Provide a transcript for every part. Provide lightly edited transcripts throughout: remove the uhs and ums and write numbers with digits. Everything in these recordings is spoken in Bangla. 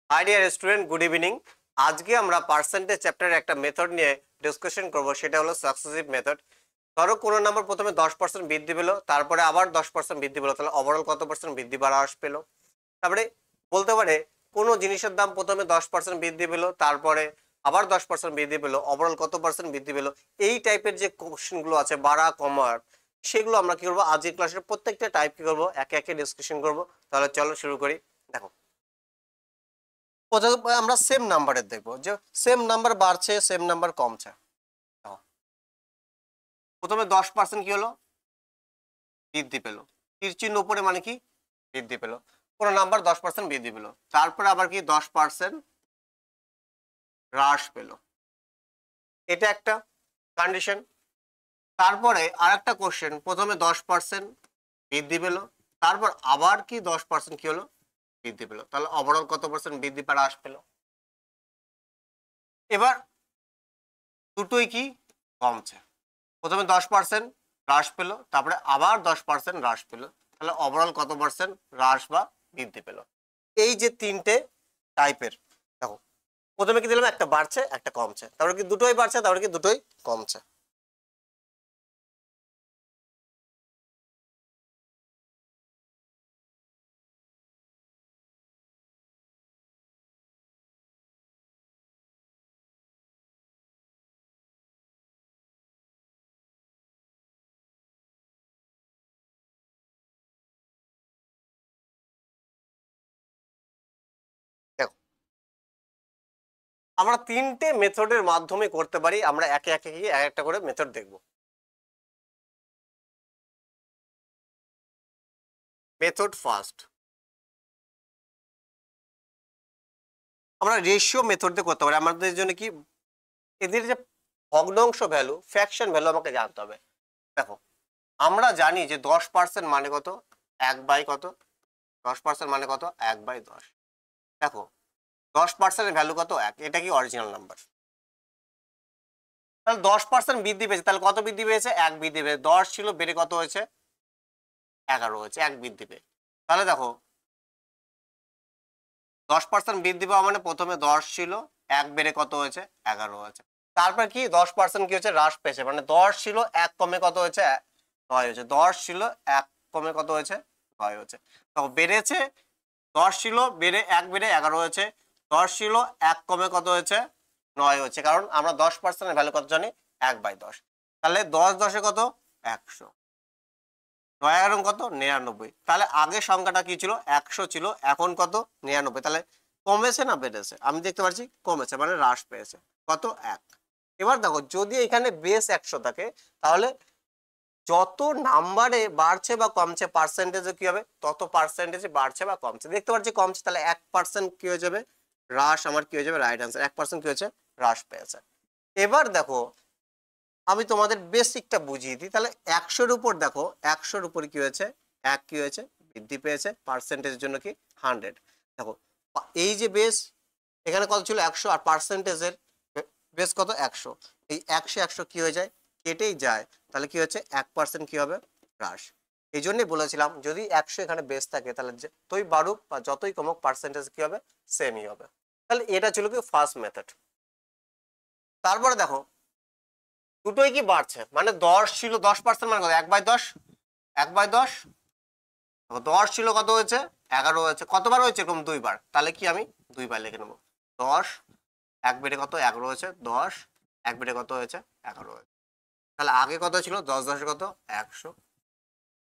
High dear student, good evening. আজকে আমরা পার্সেন্টেজ চ্যাপ্টারের একটা মেথড নিয়ে ডিসকাশন করব, সেটা হলো সাকসেসিভ মেথড। ধরো কোনো নাম্বার প্রথমে 10% বৃদ্ধি পেলো, তারপরে আবার 10% বৃদ্ধি পেলো, তাহলে ওভারঅল কত পার্সেন্ট বৃদ্ধি বা হ্রাস পেলো। তারপরে বলতে পারে কোনো জিনিসের দাম প্রথমে 10% বৃদ্ধি পেলো, তারপরে আবার 10% বৃদ্ধি পেলো, ওভারঅল কত পার্সেন্ট বৃদ্ধি পেলো। এই টাইপের যে কোশ্চেনগুলো আছে বাড়া কমার, সেগুলো আমরা কি করবো আজকের ক্লাসের প্রত্যেকটা টাইপ কি করবো একে একে ডিসকাশন করবো। তাহলে চলো শুরু করি। দেখো, প্রথমে আমরা সেম নাম্বারের দেখবো যে সেম নাম্বার বাড়ছে সেম নাম্বার কমছে। প্রথমে 10% কি হলো, বৃদ্ধি পেলো, তীর চিহ্ন উপরে মানে কি বৃদ্ধি পেলো, কোনো নাম্বার 10% বৃদ্ধি পেলো, তারপরে আবার কি 10% হ্রাস পেলো, এটা একটা কন্ডিশন। তারপরে আর একটা কোশ্চেন, প্রথমে 10% বৃদ্ধি পেলো, তারপর আবার কি 10% কি হলো বৃদ্ধি পেলো, তাহলে ওভারঅল কত পার্সেন্ট বৃদ্ধি বা হ্রাস পেলো। এবার দুটোই কি কমছে, প্রথমে 10% হ্রাস পেলো, তারপরে আবার 10% হ্রাস পেলো, তাহলে ওভারঅল কত পার্সেন্ট হ্রাস বা বৃদ্ধি পেলো। এই যে তিনটে টাইপের, দেখো প্রথমে কি দিলাম, একটা বাড়ছে একটা কমছে, তারপরে কি দুটোই বাড়ছে তারপরে কি দুটোই কমছে। দেখো, আমরা তিনটে মেথডের মাধ্যমে করতে পারি, আমরা একে একে গিয়ে এক একটা করে মেথড দেখব। মেথড ফার্স্ট, আমরা রেশিও মেথড দিয়ে করতে পারি। আমাদের জন্য কি এদের যে ভগ্নাংশ ভ্যালু, ফ্র্যাকশন ভ্যালু আমাকে জানতে হবে। দেখো, আমরা জানি যে 10% মানে কত, 1/কত, 10% মানে কত 1/10। দেখো 10% ভ্যালু কত 1, এটা কি অরিজিনাল নাম্বার। তাহলে 10% বৃদ্ধি পেয়েছে, তাহলে কত বৃদ্ধি পেয়েছে 1 বৃদ্ধি পেয়েছে, 10 ছিল বেড়ে কত হয়েছে 11 হয়েছে, 1 বৃদ্ধি পেয়ে। তাহলে দেখো 10% বৃদ্ধি পাওয়া মানে প্রথমে 10 ছিল, 1 বেড়ে কত হয়েছে 11 হয়েছে। তারপর কি 10% কি হচ্ছে হ্রাস পেয়েছে, মানে 10 ছিল 1 কমে কত হয়েছে 9 হয়েছে, 10 ছিল 1 কমে কত হয়েছে 9 হয়েছে। তখন বেড়েছে, 10 ছিল বেড়ে 1 বেড়ে 11 হয়েছে, 10 ছিল 1 কমে কত হয়েছে 9 হয়েছে, কারণ আমরা 10% ভ্যালু কত জানি 1/10। তাহলে 10 10 কত 100, 9 11 কত 99। তাহলে আগে সংখ্যাটা কি ছিল 100 ছিল, এখন কত 99। তাহলে কমেছে না বেড়েছে, আমি দেখতে পাচ্ছি কমেছে, মানে হ্রাস পেয়েছে কত 1। এবার দেখো যদি এখানে বেস 100 থাকে, তাহলে যত নাম্বারে বাড়ছে বা কমছে পার্সেন্টেজে কি হবে, তত পার্সেন্টেজে বাড়ছে বা কমছে। দেখতে পাচ্ছি কমছে, তাহলে 1% কি হয়ে যাবে হ্রাস, আমার কি হয়ে যাবে রাইট আনসার, 1% কি হয়েছে হ্রাস পেয়েছে। এবার দেখো আমি তোমাদের বেসিকটা বুঝিয়ে দিই। তাহলে 100-র উপর দেখো, 100-র উপর কি হয়েছে 1 কি হয়েছে বৃদ্ধি পেয়েছে, পার্সেন্টেজের জন্য কি 100। দেখো এই যে বেস, এখানে কত ছিল 100, আর পার্সেন্টেজের বেস কত 100, এই 100 100 কি হয়ে যায় কেটেই যায়, তাহলে কি হচ্ছে 1% কি হবে হ্রাস। এই জন্যই বলেছিলাম যদি 100 এখানে বেস থাকে, তাহলে যতই বাড়ুক বা যতই কমুক পার্সেন্টেজ কি হবে সেমই হবে। তাহলে এটা ছিল কি ফার্স্ট মেথড। তারপরে দেখো দুটোই কি বাড়ছে, মানে 10 ছিল 10% মানে কত 1/10, 1/10। 10 ছিল কত হয়েছে 11 হয়েছে, কতবার হয়েছে এরকম দুইবার, তাহলে কি আমি দুইবার লিখে নেবো। 10 1 বেড়ে কত 11 হয়েছে, 10 1 বেড়ে কত হয়েছে 11 হয়েছে। তাহলে আগে কত ছিল 10 10 কত 100,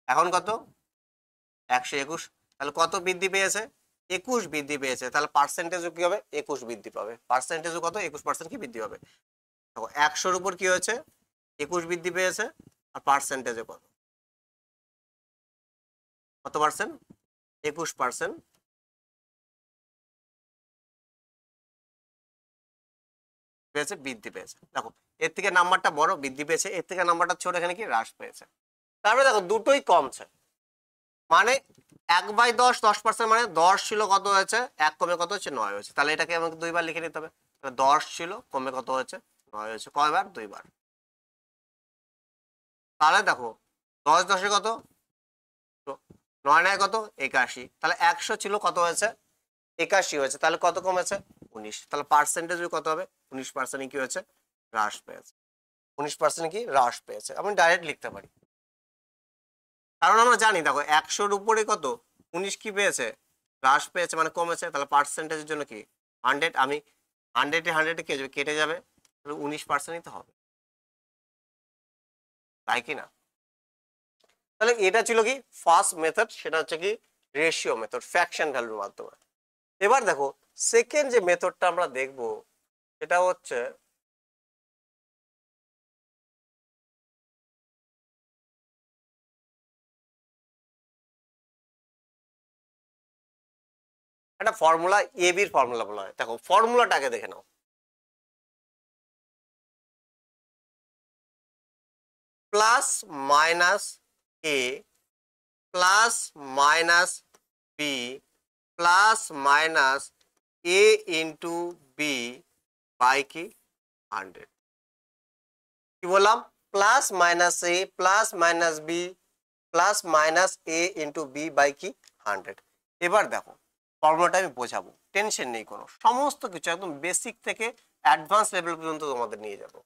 এখন কত 121। তাহলে কত বৃদ্ধি পেয়েছে 21 বৃদ্ধি পেয়েছে, তাহলে পার্সেন্টেজও কি হবে 21 বৃদ্ধি পাবে, পার্সেন্টেজও কত 21% কি বৃদ্ধি পাবে। দেখো 100-র উপর কি হয়েছে 21 বৃদ্ধি পেয়েছে, আর পার্সেন্টেজে কত কত পার্সেন্ট 21% পেয়েছে বৃদ্ধি পেয়েছে। দেখো এর থেকে নাম্বারটা বড় বৃদ্ধি পেয়েছে, এর থেকে নাম্বারটা ছোট, এখানে কি হ্রাস পেয়েছে। তারপরে দেখো দুটোই কমছে, মানে 1/10 10% মানে 10 ছিল কত হয়েছে 1 কমে কত হচ্ছে 9 হয়েছে, তাহলে এটাকে আমাকে দুইবার লিখে নিতে হবে। 10 ছিল কমে কত হয়েছে 9 হয়েছে, কয়বার দুইবার। তাহলে দেখো 10 10 কত 9 9 কত 81, তাহলে 100 ছিল কত হয়েছে 81 হয়েছে, তাহলে কত কমেছে 19, তাহলে পার্সেন্টেজ কত হবে 19% কি হয়েছে হ্রাস পেয়েছে, 19% কি হ্রাস পেয়েছে। আমি ডাইরেক্ট লিখতে পারি, কারণ আমরা জানি দেখো 100-র উপরে কত 19 কি পেয়েছে হ্রাস পেয়েছে, মানে কমেছে, তাহলে পার্সেন্টেজের জন্য কি 100, আমি 100 কি যাবে কেটে যাবে, তাহলে 19%ই তো হবে, তাই কি না? তাহলে এটা ছিল কি ফার্স্ট মেথড, সেটা হচ্ছে কি রেশিও মেথড, ফ্র্যাকশন ভ্যালুর মাধ্যমে। এবার দেখো সেকেন্ড যে মেথডটা আমরা দেখব সেটা হচ্ছে একটা ফর্মুলা, এ বির ফর্মুলা বলা হয়। দেখো ফর্মুলাটাকে দেখে নাও, plus minus A plus minus B plus minus A into B by কি 100। কি বললাম, plus minus A plus minus B plus minus A into B by কি 100। এবার দেখো ফর্মুলাটা আমি বোঝাবো, টেনশন নেই কোনো, সমস্ত কিছু একদম বেসিক থেকে অ্যাডভান্স লেভেল পর্যন্ত তোমাদের নিয়ে যাবো।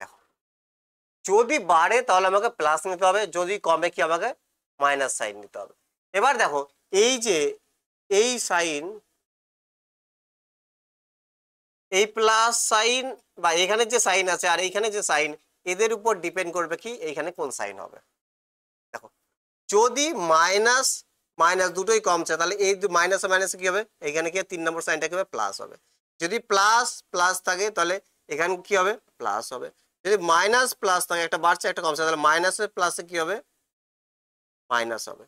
দেখো যদি বাড়ে তাহলে আমাকে প্লাস নিতে হবে, যদি কমে কি আমাকে মাইনাস সাইন নিতে হবে। এবার দেখো এই যে এই সাইন, এই প্লাস সাইন বা এখানে যে সাইন আছে আর এইখানে যে সাইন, এদের উপর ডিপেন্ড করবে কি এইখানে কোন সাইন হবে। দেখো যদি মাইনাস মাইনাস দুটোই কমছে, তাহলে এই মাইনাসে মাইনাসে কি হবে, এখানে কি 3 নম্বর সাইনটা কি হবে প্লাস হবে। যদি প্লাস প্লাস থাকে তাহলে এখানে কি হবে প্লাস হবে। যদি মাইনাস প্লাস থাকে, একটা বাড়ছে একটা কমছে, তাহলে মাইনাসে প্লাসে কি হবে মাইনাস হবে।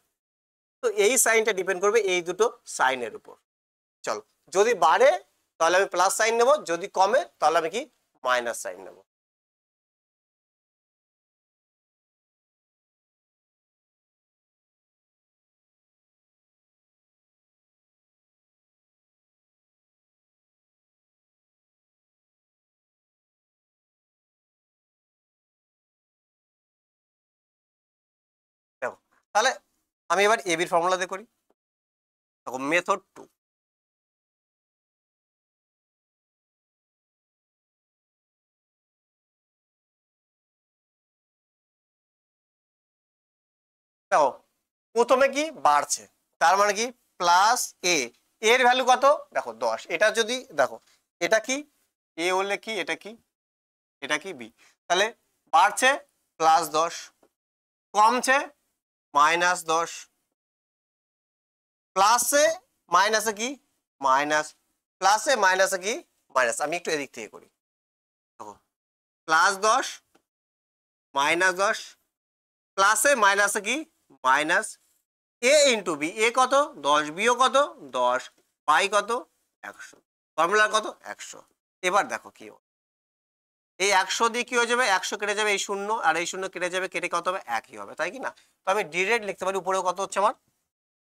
তো এই সাইনটা ডিপেন্ড করবে এই দুটো সাইনের উপর। চলো যদি বাড়ে তাহলে আমি প্লাস সাইন নেব, যদি কমে তাহলে আমি কি মাইনাস সাইন নেব। দেখো তাহলে আমি এবার এবির ফর্মুলা দিয়ে করি। দেখো মেথড 2, দেখো প্রথমে কি বাড়ছে, তার মানে কি প্লাস এ, এর ভ্যালু কত দেখো 10, এটা যদি দেখো এটা কি এ হলে কি এটা কি এটা কি বি, তাহলে বাড়ছে +10, কমছে -10, প্লাসে মাইনাসে কি মাইনাস, প্লাসে মাইনাসে কি মাইনাস। আমি একটু এদিক থেকে করি, দেখো +10 -10, প্লাসে মাইনাসে কি মাইনাস, এ ইন্টু বি, এ কত 10, বিও কত 10, পাই কত 100, ফর্মুলা কত 100। এবার দেখো কি এই 100 দিয়ে কি হয়ে যাবে, 100 কেটে যাবে এই 0 আর এই 0 কেটে যাবে, কেটে কত হবে একই হবে, তাই কি না? তো আমি ডিরেক্ট লিখতে পারি উপরেও কত হচ্ছে আমার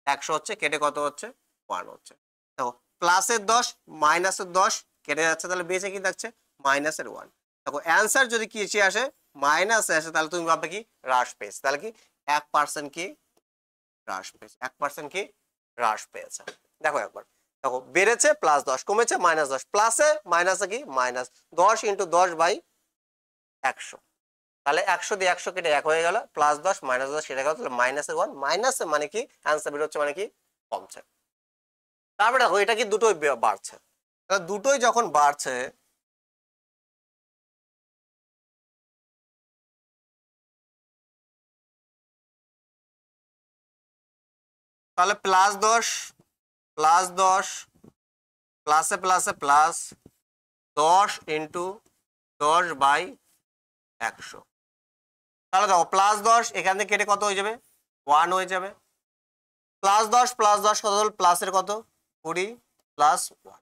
100 হচ্ছে, কেটে কত হচ্ছে 1 হচ্ছে। দেখো প্লাসের 10 মাইনাসের 10 কেটে যাচ্ছে, তাহলে বেঁচে কি থাকছে মাইনাসের 1। দেখো অ্যান্সার যদি কি আসে মাইনাসে আসে, তাহলে তুমি ভাববে কি হ্রাস পেয়েছে, তাহলে কি 1% কি হ্রাস পেয়েছে, 1% কি হ্রাস পেয়েছে। দেখো একবার দেখো বেড়েছে +10, কমেছে -10, প্লাসে মাইনাসে কি মাইনাস, 10 × 10/100, তাহলে 100 দিয়ে 100 কেটে 1 হয়ে গেল, +10 -10 কেটে গেল, তাহলে -1, মাইনাসে মানে কি অ্যান্সার বের হচ্ছে মানে কি কমছে। তারপরে দেখো এটা কি দুটোই বাড়ছে, তাহলে দুটোই যখন বাড়ছে তাহলে +10 +10 প্লাসে প্লাসে প্লাস 10 × 10/100, তাহলে দেখো +10 এখান থেকে কেটে কত হয়ে যাবে 1 হয়ে যাবে, +10 +10 কত হল প্লাসের কত 20 +1,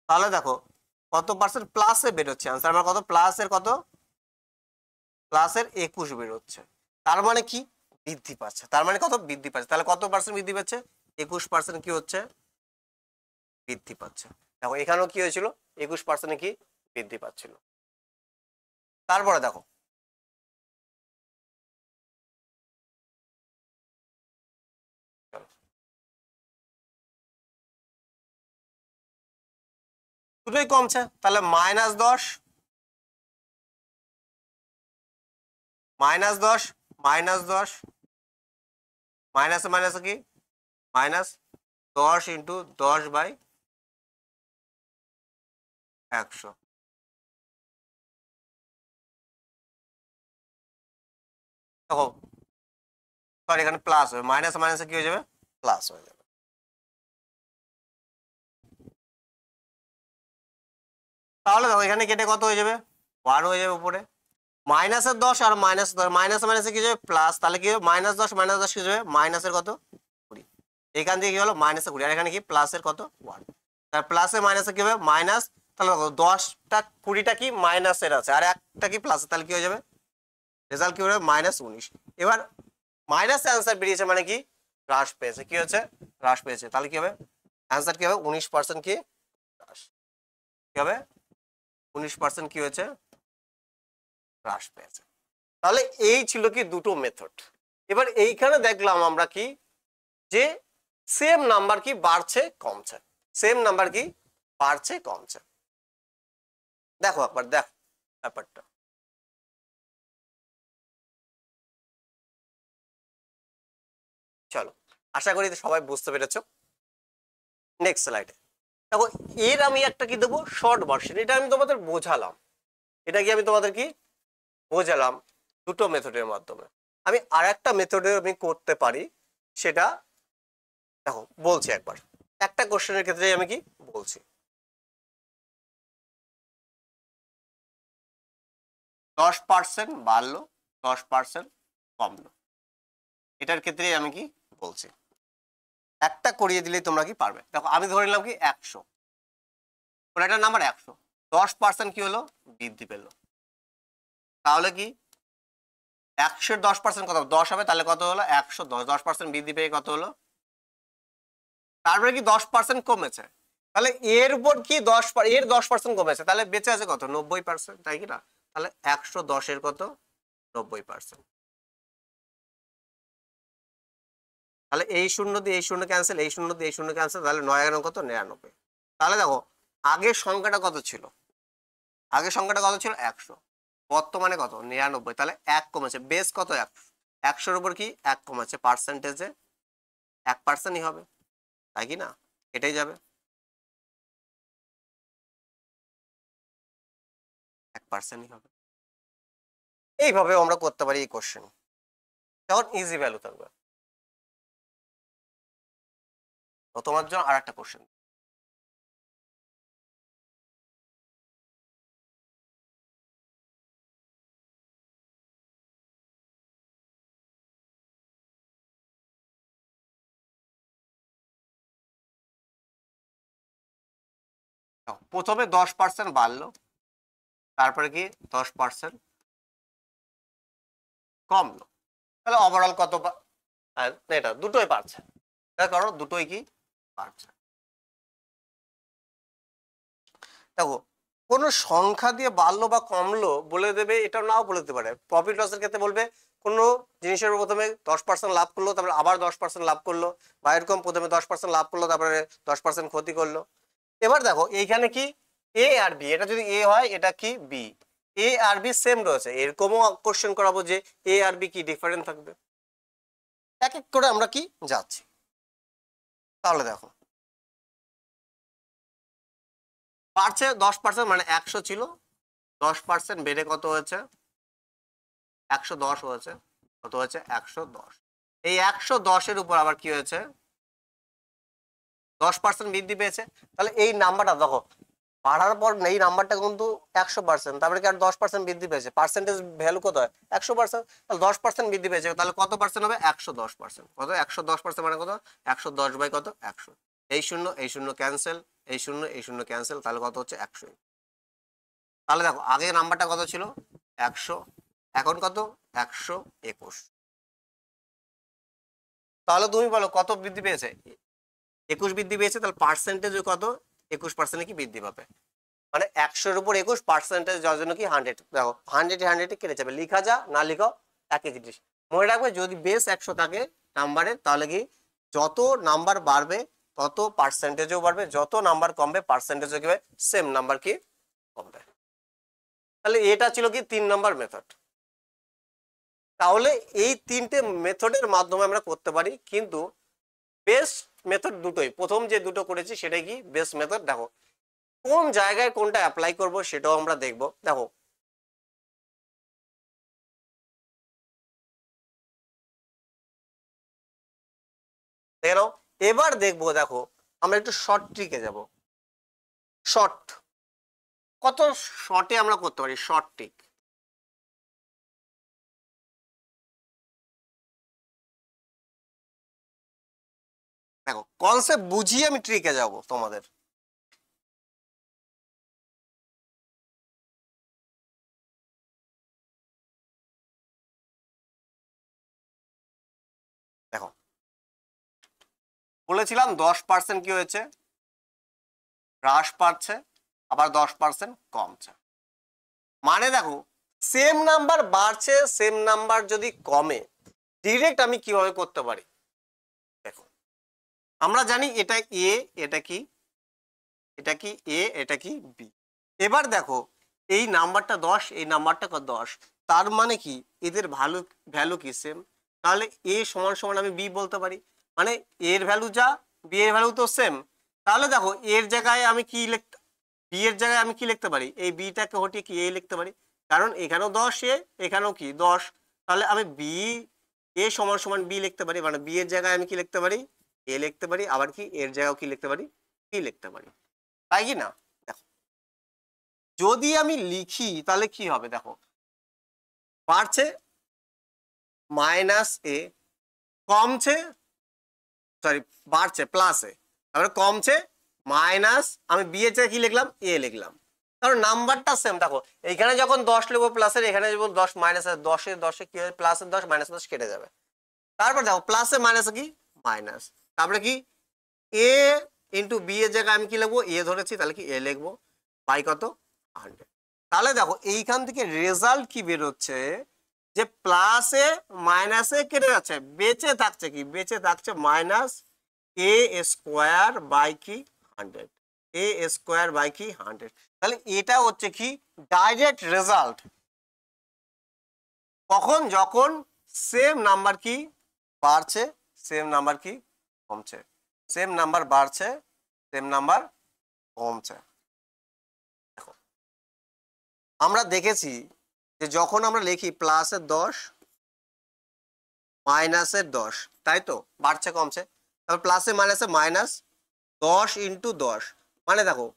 তাহলে দেখো কত পার্সেন্ট প্লাসে বেরোচ্ছে আনসার আমার কত, প্লাসের কত প্লাসের 21 বেরোচ্ছে, তার মানে কি বৃদ্ধি পাচ্ছে, তার মানে কত বৃদ্ধি পাচ্ছে, তাহলে কত পার্সেন্ট বৃদ্ধি পাচ্ছে 21% কি হচ্ছে বৃদ্ধি পাচ্ছে। দেখো এখানেও কি হয়েছিল, 21% কি বৃদ্ধি পাচ্ছিল। তারপরে দেখো দুটোই কমছে, তাহলে -10 -10 -10 মাইনাসে মাইনাসে কি -10 ইন্টু 10/100। দেখো সরি এখানে প্লাস হবে, মাইনাসে মাইনাসে কি হয়ে যাবে, প্লাস হয়ে যাবে। তাহলে দেখো এখানে কেটে কত হয়ে যাবে, 1 হয়ে যাবে উপরে। -10 আর -10 মাইনাসে মাইনাসে কি যাবে প্লাস, তাহলে কি হবে -10 -10 কি যাবে মাইনাসের কত 20, এখান থেকে কি হলো -20 আর এখানে কি প্লাসের কত 1, তার প্লাসে মাইনাসে কি হবে মাইনাস, তাহলে দেখো 10টা 20টা কি মাইনাসের আছে আর একটা কি প্লাসে, তাহলে কি হয়ে যাবে রেজাল্ট কি হবে -19। এবার মাইনাস অ্যান্সার বেরিয়েছে মানে কি হ্রাস পেয়েছে, কি হচ্ছে হ্রাস পেয়েছে, তাহলে কি হবে অ্যান্সার কি হবে 19% কি হ্রাস, কি হবে 19% কি হয়েছে হ্রাস পেয়েছে। তাহলে এই ছিল কি দুটো মেথড। এবার এইখানে দেখলাম আমরা কি যে সেম নাম্বার কি বাড়ছে কমছে, সেম নাম্বার কি বাড়ছে কমছে। দেখো একবার দেখ ব্যাপারটা, চলো আশা করি সবাই বুঝতে পেরেছো। নেক্সট স্লাইডে দেখো এর আমি একটা কি দেবো শর্ট ভার্সন, এটা আমি তোমাদের বোঝালাম, এটা কি আমি তোমাদের কি বোঝালাম দুটো মেথডের মাধ্যমে। আমি আর একটা মেথডে আমি করতে পারি, সেটা দেখো বলছি একবার, একটা কোশ্চেনের ক্ষেত্রে আমি কি বলছি 10% বাড়লো 10% কমলো, এটার ক্ষেত্রে আমি কি বলছি, একটা করিয়ে দিলেই তোমরা কি পারবে। দেখো আমি ধরে নিলাম কি 100, কোন একটা নাম্বার 100, 10% কি হলো বৃদ্ধি পেলো, তাহলে কি 100 10% কত 10 হবে, তাহলে কত হলো 110, 10% বৃদ্ধি পেয়ে কত হলো, তারপরে কি 10% কমেছে, তাহলে এর উপর কি এর 10% কমেছে, তাহলে বেঁচে আছে কত 90%, তাই কি না, তাহলে 110 এর কত 90%, তাহলে এই শূন্য দিয়ে এই শূন্য ক্যান্সেল, এই শূন্য দিয়ে এই শূন্য ক্যান্সেল, তাহলে 9 কত 99। তাহলে দেখো আগের সংখ্যাটা কত ছিল, আগের সংখ্যাটা কত ছিল 100, বর্তমানে কত 99, তাহলে 1 কমেছে, বেস কত 100 উপর কি 1 কমেছে, পার্সেন্টেজে 1%ই হবে, তাই কি না, এটাই যাবে 1%ই হবে। এইভাবে আমরা করতে পারি এই কোশ্চেন, তখন ইজি ভ্যালু থাকবে। তো তোমার জন্য আর একটা কোশ্চেন, প্রথমে 10% বাড়লো, তারপরে কি 10% কমলো, তাহলে ওভারঅল কত এটা দুটোই পারছে, কারণ দুটোই কি পারছে। দেখো কোনো সংখ্যা দিয়ে বাড়লো বা কমলো বলে দেবে, এটা নাও বলে দিতে পারে। প্রফিট লসের ক্ষেত্রে বলবে কোনো জিনিসের প্রথমে 10% লাভ করলো, তারপরে আবার 10% লাভ করলো, বা এরকম প্রথমে 10% লাভ করলো তারপরে 10% ক্ষতি করলো। এবার দেখো এইখানে কি এ আর বি, এটা যদি এ হয় এটা কি বি, এ আর বি সেম রয়েছে, এরকমও কোশ্চেন করাবো যে এ আর বি কি ডিফারেন্ট থাকবে, এক এক করে আমরা কি যাচ্ছি। তাহলে দেখো বাড়ছে 10%, মানে 100 ছিল, 10% বেড়ে কত হয়েছে 110 হয়েছে, কত হয়েছে 110, এই 110-এর উপর আবার কি হয়েছে 10% বৃদ্ধি পেয়েছে, তাহলে এই নাম্বারটা দেখো বাড়ার পর এই নাম্বারটা কিন্তু 100%, তারপরে কি আর 10% বৃদ্ধি পেয়েছে, পার্সেন্টেজ ভ্যালু কত হয় 100%, তাহলে 10% বৃদ্ধি পেয়েছে, তাহলে কত পার্সেন্ট হবে 110%, কত 110% মানে কত 110 কত 100, এই শূন্য ক্যান্সেল, এই শূন্য ক্যান্সেল, তাহলে কত হচ্ছে 100। তাহলে দেখো আগে নাম্বারটা কত ছিল 100, এখন কত 121, তাহলে তুমি বলো কত বৃদ্ধি পেয়েছে 21 বৃদ্ধি পেয়েছে, তাহলে পার্সেন্টেজ কত 21% কি বৃদ্ধি পাবে, মানে 100-এর উপর 21% যাওয়ার জন্য কি 100, দেখো 100 কেটে যাবে, লিখা যা না লিখো একই জিনিস। মনে রাখবে যদি বেস 100 থাকে নাম্বারে, তাহলে কি যত নাম্বার বাড়বে তত পার্সেন্টেজও বাড়বে, যত নাম্বার কমবে পার্সেন্টেজও কি হবে সেম নাম্বার কি কমবে। তাহলে এটা ছিল কি 3 নম্বর মেথড। তাহলে এই 3টে মেথডের মাধ্যমে আমরা করতে পারি, কিন্তু বেস্ট মেথড দুটোই, প্রথম যে দুটো করেছি সেটাই কি বেস্ট মেথড। দেখো কোন জায়গায় কোনটা অ্যাপ্লাই করব সেটাও আমরা দেখব। দেখো দেখো এবার দেখবো, দেখো আমরা একটু শর্ট ট্রিকে যাব। শর্ট, কত শর্টে আমরা করতে পারি শর্ট ট্রিক। দেখো কনসেপ্ট বুঝিয়ে আমি ট্রিকে যাব তোমাদের। দেখো বলেছিলাম 10% কি হয়েছে হ্রাস পাচ্ছে, আবার 10% কমছে। মানে দেখো সেম নাম্বার বাড়ছে, সেম নাম্বার যদি কমে ডিরেক্ট আমি কিভাবে করতে পারি। দেখো আমরা জানি এটা এ, এটা কি, এটা কি এ, এটা কি বি। এবার দেখো এই নাম্বারটা 10, এই নাম্বারটা 10, তার মানে কি এদের ভ্যালু ভ্যালু কি সেম, তাহলে এ সমান সমান আমি বি বলতে পারি, মানে এর ভ্যালু যা বি এর ভ্যালু তো সেম। তাহলে দেখো এর জায়গায় আমি কি লিখতে, বি এর জায়গায় আমি কি লিখতে পারি, এই বিটাকে হটিয়ে কি এ লিখতে পারি, কারণ এখানেও 10 এ, এখানেও কি 10। তাহলে আমি বি এ সমান সমান বি লিখতে পারি, মানে বি এর জায়গায় আমি কি লিখতে পারি এ লিখতে পারি, আবার কি এর জায়গায় কি লিখতে পারি বি লিখতে পারি, তাই কি না। দেখো যদি আমি লিখি তাহলে কি হবে, দেখো বাড়ছে মাইনাস এ, কমছে সরি বাড়ছে প্লাস এ, তারপরে কমছে মাইনাস, আমি বি এর জায়গায় কি লিখলাম এ লিখলাম, কারণ নাম্বারটা সেম। দেখো এইখানে যখন 10 লিখবো প্লাসের, এখানে যখন 10 মাইনাসের, 10 কি হবে প্লাসের 10 মাইনাসের 10 কেটে যাবে। তারপর দেখো প্লাসে মাইনাসে কি মাইনাস, তারপরে কি এ ইন্টু বি এর জায়গায় আমি কি লিখবো এ ধরেছি, তাহলে কি এ লিখবো বাই কত 100। তাহলে দেখো এইখান থেকে রেজাল্ট কি বেরোচ্ছে যে প্লাসে মাইনাসে কেটে যাচ্ছে, বেঁচে থাকছে কি বেঁচে থাকছে মাইনাস এ স্কোয়ার বাই কি 100, এ স্কোয়ার বাই কি 100। তাহলে এটা হচ্ছে কি ডাইরেক্ট রেজাল্ট, কখন যখন সেম নাম্বার কি বাড়ছে, সেম নাম্বার কি কমছে, সেম নাম্বার বাড়ছে, সেম নাম্বার কমছে। দেখো আমরা দেখেছি যে যখন আমরা লিখি প্লাসের 10 মাইনাসের 10, তাই তো বাড়ছে কমছে, তারপর প্লাসে মাইনাসে মাইনাস 10 ইন্টু 10, মানে দেখো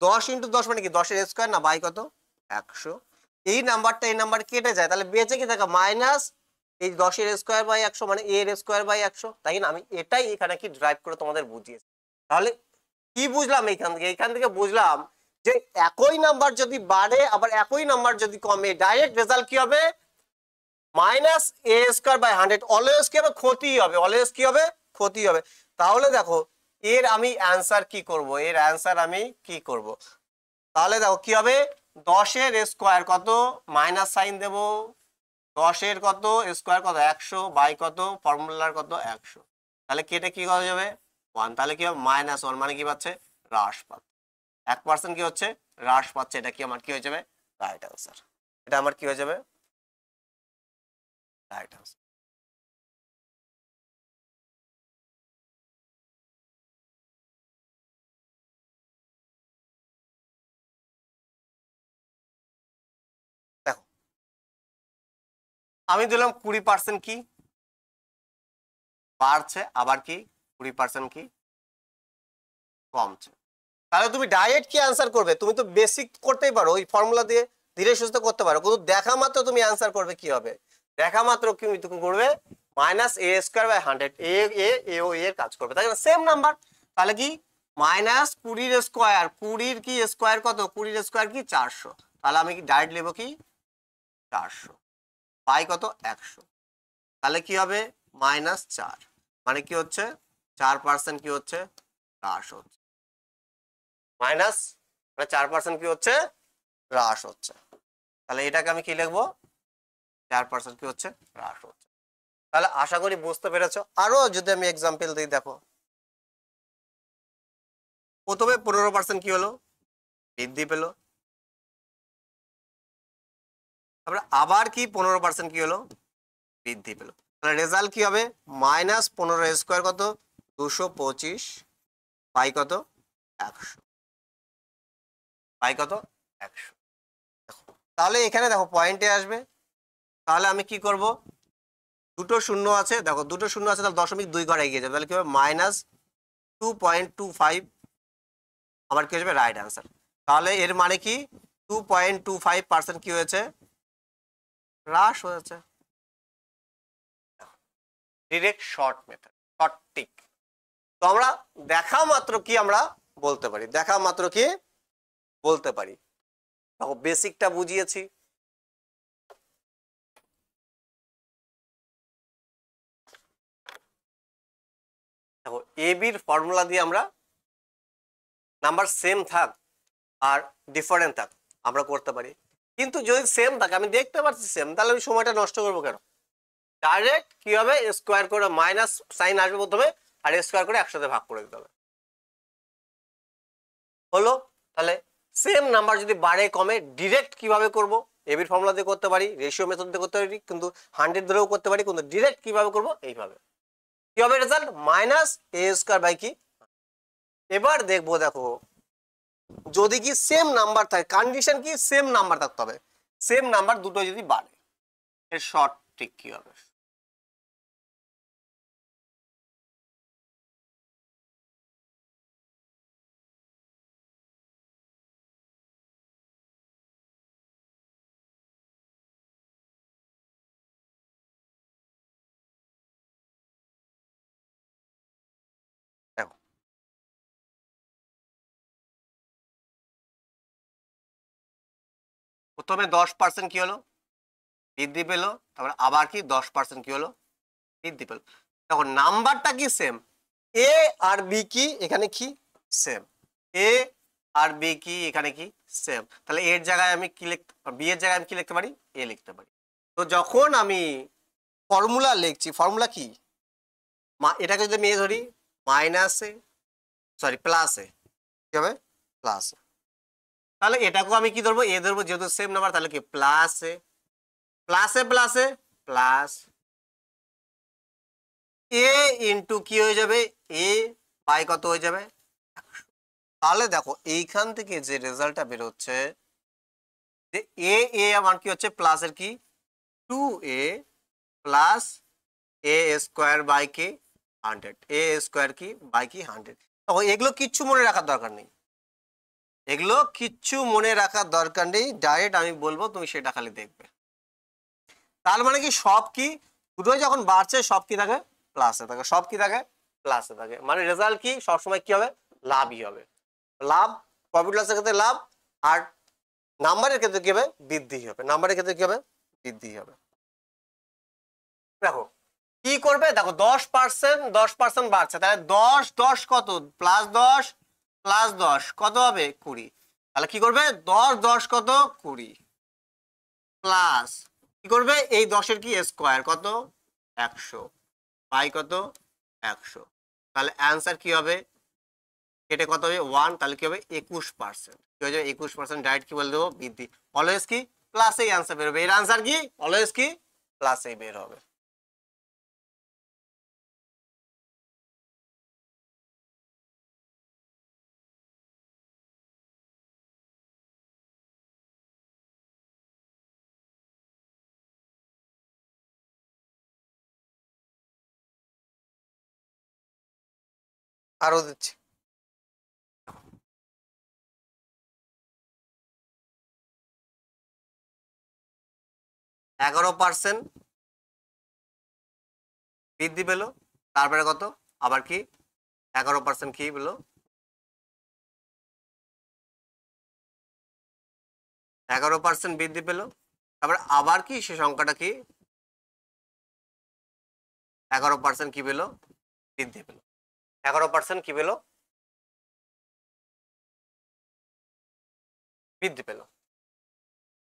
10 ইন্টু 10 মানে কি 10 এর স্কোয়ার না বাই কত 100। এই নাম্বারটা এই নাম্বার কেটে যায়, তাহলে বেঁচে কি থাকে মাইনাস এই 10 এর স্কোয়ার বাই 100, মানে এর স্কোয়ার বাই 100, তাই না। আমি এটাই এখানে কি ড্রাইভ করে তোমাদের বুঝিয়েছি। তাহলে কি বুঝলাম এখান থেকে বুঝলাম যে একই নাম্বার যদি বাড়ে আবার একই নাম্বার যদি কমে ডাইরেক্ট রেজাল্ট কি হবে minus A square by 100, always কি হবে ক্ষতি হবে, অলওয়েজ কি হবে ক্ষতি হবে। তাহলে দেখো এর আমি অ্যান্সার কি করব, এর অ্যান্সার আমি কি করব, তাহলে দেখো কি হবে 10 এর স্কোয়ার কত মাইনাস সাইন দেব, 10 এর কত স্কোয়ার কত 100 বাই কত ফর্মুলার কত 100, তাহলে কেটে কি করা যাবে 1, তাহলে কি হবে -1, মানে কি পাচ্ছে হ্রাস পাচ্ছে 1% কি হচ্ছে হ্রাস পাচ্ছে, এটা কি আমার কি হয়ে যাবে রাইট অ্যান্সার, এটা আমার কি হয়ে যাবে রাইট অ্যান্সার। দেখো আমি দিলাম 20% কি বাড়ছে, আবার কি 20% কি কমছে। তাহলে তুমি ডাইরেক্ট কি অ্যান্সার করবে, তুমি তো বেসিক করতেই পারো ওই ফর্মুলা দিয়ে ধীরে সুস্থে করতে পারো, কিন্তু দেখা মাত্র তুমি অ্যান্সার করবে কি হবে, দেখা মাত্র তুমি করবে মাইনাস এ স্কোয়ার বাই 100, এ এ এ ও এর কাজ করবে, তাই না সেম নাম্বার। তাহলে কি মাইনাস 20 স্কোয়ার, 20 কি স্কোয়ার কত 20 স্কোয়ার কি 400, তাহলে আমি কি ডাইরেক্ট নেবো কি 400 বাই কত 100, তাহলে কি হবে -4, মানে কি হচ্ছে 4% কি হচ্ছে হ্রাস হচ্ছে। মাইনাস, মানে 4% কি হচ্ছে, হ্রাস হচ্ছে। তাহলে এটাকে আমি কি লিখবো, 4% কি হচ্ছে, হ্রাস হচ্ছে। তাহলে আশা করি বুঝতে পেরেছো। আরো যদি আমি এক্সাম্পল দিই, দেখো প্রথমে 15% কি হলো, বৃদ্ধি পেলো। তারপরে আবার কি 15% কি হলো, বৃদ্ধি পেলো। তাহলে রেজাল্ট কি হবে, -15 কত, 225 বাই কত, 100, বাই কত, 100। তাহলে এখানে দেখো পয়েন্টে আসবে। তাহলে আমি কি করব, দুটো শূন্য আছে, দেখো দুটো শূন্য আছে, তাহলে 0.2 ঘর এগিয়ে যাবে। তাহলে কি হবে, -2.25 আমার কি হয়ে যাবে, রাইট অ্যান্সার। তাহলে এর মানে কি 2.25% কি হয়েছে, হ্রাস হয়েছে। Direct short method, short tick. তো আমরা দেখা মাত্র কি আমরা বলতে পারি, দেখা মাত্র কি বলতে পারি। দেখো বেসিকটা বুঝিয়েছি। দেখো এ বির ফর্মুলা দিয়ে আমরা নাম্বার সেম থাক আর ডিফারেন্ট থাক আমরা করতে পারি। কিন্তু যদি সেম থাকে, আমি দেখতে পাচ্ছি সেম, তাহলে আমি সময়টা নষ্ট করবো কেন? ডাইরেক্ট কি হবে, স্কোয়ার করে মাইনাস সাইন আসবে প্রথমে, আর স্কোয়ার করে একসাথে ভাগ করে দিতে হবে, হলো। তাহলে সেম নাম্বার যদি বাড়ে কমে ডিরেক্ট কিভাবে করব, এবির ফর্মুলা দিয়ে করতে পারি, রেশিও মেথড দিয়ে করতে পারি, কিন্তু 100 ধরেও করতে পারি, কিন্তু ডিরেক্ট কিভাবে করব, এইভাবে। কি হবে রেজাল্ট, -a²/, কি। এবার দেখবো, দেখো যদি কি সেম নাম্বার থাকে, কন্ডিশন কি সেম নাম্বার থাকতে হবে, সেম নাম্বার দুটো যদি বাড়ে, এর শর্ট ট্রিক কি হবে। দেখো প্রথমে 10% কি হলো, বৃদ্ধি পেলো। তারপরে আবার কি 10% কি হলো, বৃদ্ধি পেল। তখন নাম্বারটা কি সেম, এ আর বি কি এখানে কি সেম, এ আর বি কি এখানে কি সেম। তাহলে এর জায়গায় আমি কি লিখতে, বি এর জায়গায় আমি কি লিখতে পারি, এ লিখতে পারি। তো যখন আমি ফর্মুলা লিখছি, ফর্মুলা কি, এটাকে যদি আমি এ ধরি, মাইনাসে, সরি প্লাসে, কি হবে, প্লাসে। তাহলে এটাকেও আমি কি ধরবো, এ ধরবো, যেহেতু সেম নাম্বার, তাহলে কি প্লাসে, প্লাসে প্লাসে প্লাস, এ ইন্টু কি হয়ে যাবে, এ বাই কত হয়ে যাবে। তাহলে দেখো এইখান থেকে যে রেজাল্টটা বেরোচ্ছে, যে এ এ আমার কি হচ্ছে, প্লাসের কি 2a প্লাস a²/কি 100, a² কি বাই কি 100। তখন এগুলো কিচ্ছু মনে রাখার দরকার নেই, এগুলো কিচ্ছু মনে রাখার দরকার নেই, ডাইরেক্ট আমি বলবো তুমি সেটা খালি দেখবে। তার মানে কি সব কি, দুটোই যখন বাড়ছে সব কি থাকে, প্লাসে থাকে, সব কি থাকে, প্লাসে থাকে। মানে রেজাল্ট কি সবসময় কি হবে, লাভই হবে। লাভ, প্রফিট লসের ক্ষেত্রে লাভ, আর নাম্বারের ক্ষেত্রে কি হবে, বৃদ্ধি হবে, নাম্বারের ক্ষেত্রে কি হবে, বৃদ্ধি হবে। দেখো কি করবে, দেখো 10% বাড়ছে, তাহলে 10 কত, +10 +10 কত হবে, 20। তাহলে কি করবে, 10 কত, 20 প্লাস কি করবে, এই 10-এর কি স্কোয়ার কত, 100 বাই কত, 100। তাহলে অ্যান্সার কি হবে, কেটে কত হবে 1, তাহলে কি হবে 21%, কি হয়ে যাবে 21%, ডাইরেক্ট কি বলে দেবো, বৃদ্ধি। অলওয়েজ কি প্লাসেই অ্যান্সার বের হবে, এর অ্যান্সার কি অলওয়েজ কি প্লাসেই বের হবে। আরো দিচ্ছি, 11% বৃদ্ধি পেলো, তারপরে কত, আবার কি 11% কি পেলো, 11% বৃদ্ধি পেলো, তারপরে আবার কি সে সংখ্যাটা কি 11% কি পেলো, বৃদ্ধি পেলো, 11% কি পেলো, বৃদ্ধি পেল।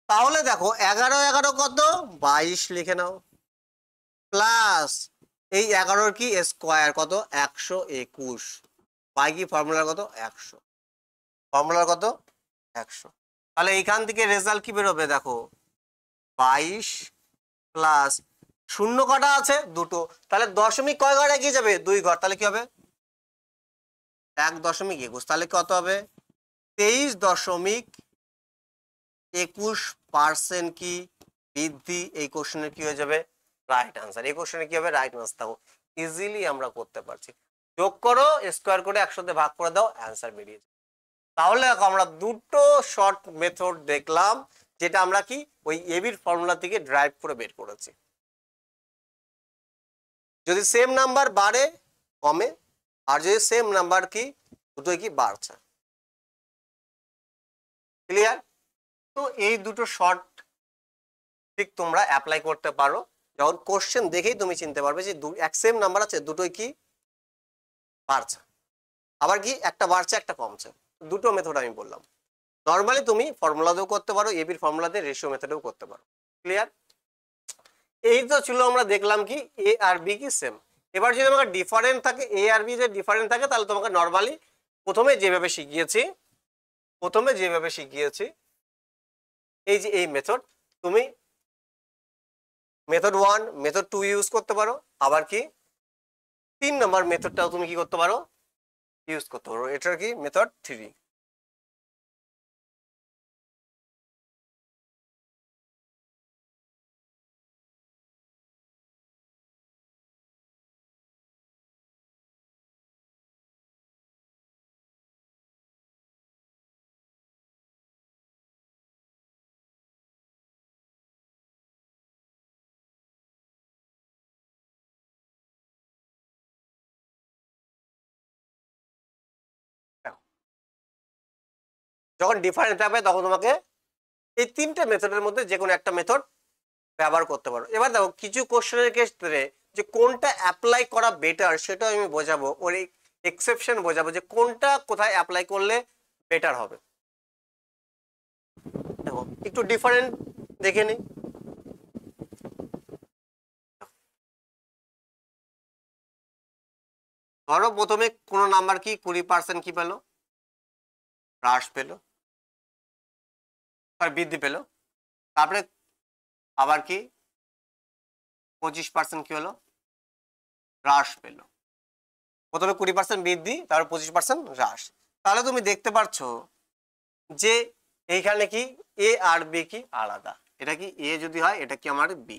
তাহলে দেখো 11 কত, 22 লিখে নাও, প্লাস এই 11 কি স্কোয়ার কত, 121, বাই কি ফর্মুলার কত 100, ফর্মুলার কত 100। তাহলে এইখান থেকে রেজাল্ট কি বেরোবে দেখো, 22 প্লাস শূন্য কটা আছে, দুটো, তাহলে দশমিক কয় ঘর এগিয়ে যাবে, 2 ঘর, তাহলে কি হবে 1.21, তাহলে কত হবে 23.21% কি বৃদ্ধি। এই কোশ্চেনের কি হয়ে যাবে রাইট আনসার। এই কোশ্চেনে কি হবে রাইট আনসার। দেখো ইজিলি আমরা করতে পারছি, যোগ করো স্কোয়ার করে 100 দিয়ে ভাগ করে দাও, অ্যান্সার বেরিয়ে যাবে। তাহলে দেখো আমরা দুটো শর্ট মেথড দেখলাম, যেটা আমরা কি ওই এবির ফর্মুলা থেকে ড্রাইভ করে বের করেছি। যদি সেম নাম্বার বাড়ে কমে, আর যদি সেম নাম্বার কি দুটোই কি বাড়ছে। ক্লিয়ার? তো এই দুটো শর্ট ঠিক তোমরা অ্যাপ্লাই করতে পারো, যখন কোশ্চেন দেখেই তুমি চিনতে পারবে যে এক সেম নাম্বার আছে, দুটোই কি বাড়ছে, আবার কি একটা বাড়ছে একটা কমছে। দুটো মেথড আমি বললাম। নর্মালি তুমি ফর্মুলা দিয়েও করতে পারো, এবির ফর্মুলা দিয়ে রেশিও মেথডেও করতে পারো। ক্লিয়ার? এই তো ছিল, আমরা দেখলাম কি এ আর বি কি সেম। এবার যদি আমাকে ডিফারেন্ট থাকে, এ আর বি যদি ডিফারেন্ট থাকে, তাহলে তোমাকে নর্মালি প্রথমে যেভাবে শিখিয়েছি এই যে এই মেথড, তুমি মেথড 1 মেথড 2 ইউজ করতে পারো, আবার কি 3 নম্বর মেথডটাও তুমি কি করতে পারো ইউজ করতে পারো, এটার কি মেথড 3। যখন ডিফারেন্ট হবে তখন তোমাকে এই তিনটে মেথডের মধ্যে যে কোনো একটা মেথড ব্যবহার করতে পারো। এবার দেখো কিছু কোশ্চেনের ক্ষেত্রে যে কোনটা অ্যাপ্লাই করা বেটার সেটাও আমি বোঝাবো, ওর এক্সেপশন বোঝাবো যে কোনটা কোথায় অ্যাপ্লাই করলে বেটার হবে। দেখো একটু ডিফারেন্ট দেখে নিই। ধরো প্রথমে কোনো নাম্বার কি 20% কি পেলো, হ্রাস পেলো আর বৃদ্ধি পেলো, তারপরে আবার কি 25% কি হলো, হ্রাস পেলো। প্রথমে 20% বৃদ্ধি, তারপর 25% হ্রাস। তাহলে তুমি দেখতে পাচ্ছ যে এইখানে কি এ আর বি কি আলাদা, এটা কি এ যদি হয় এটা কি আমার বি।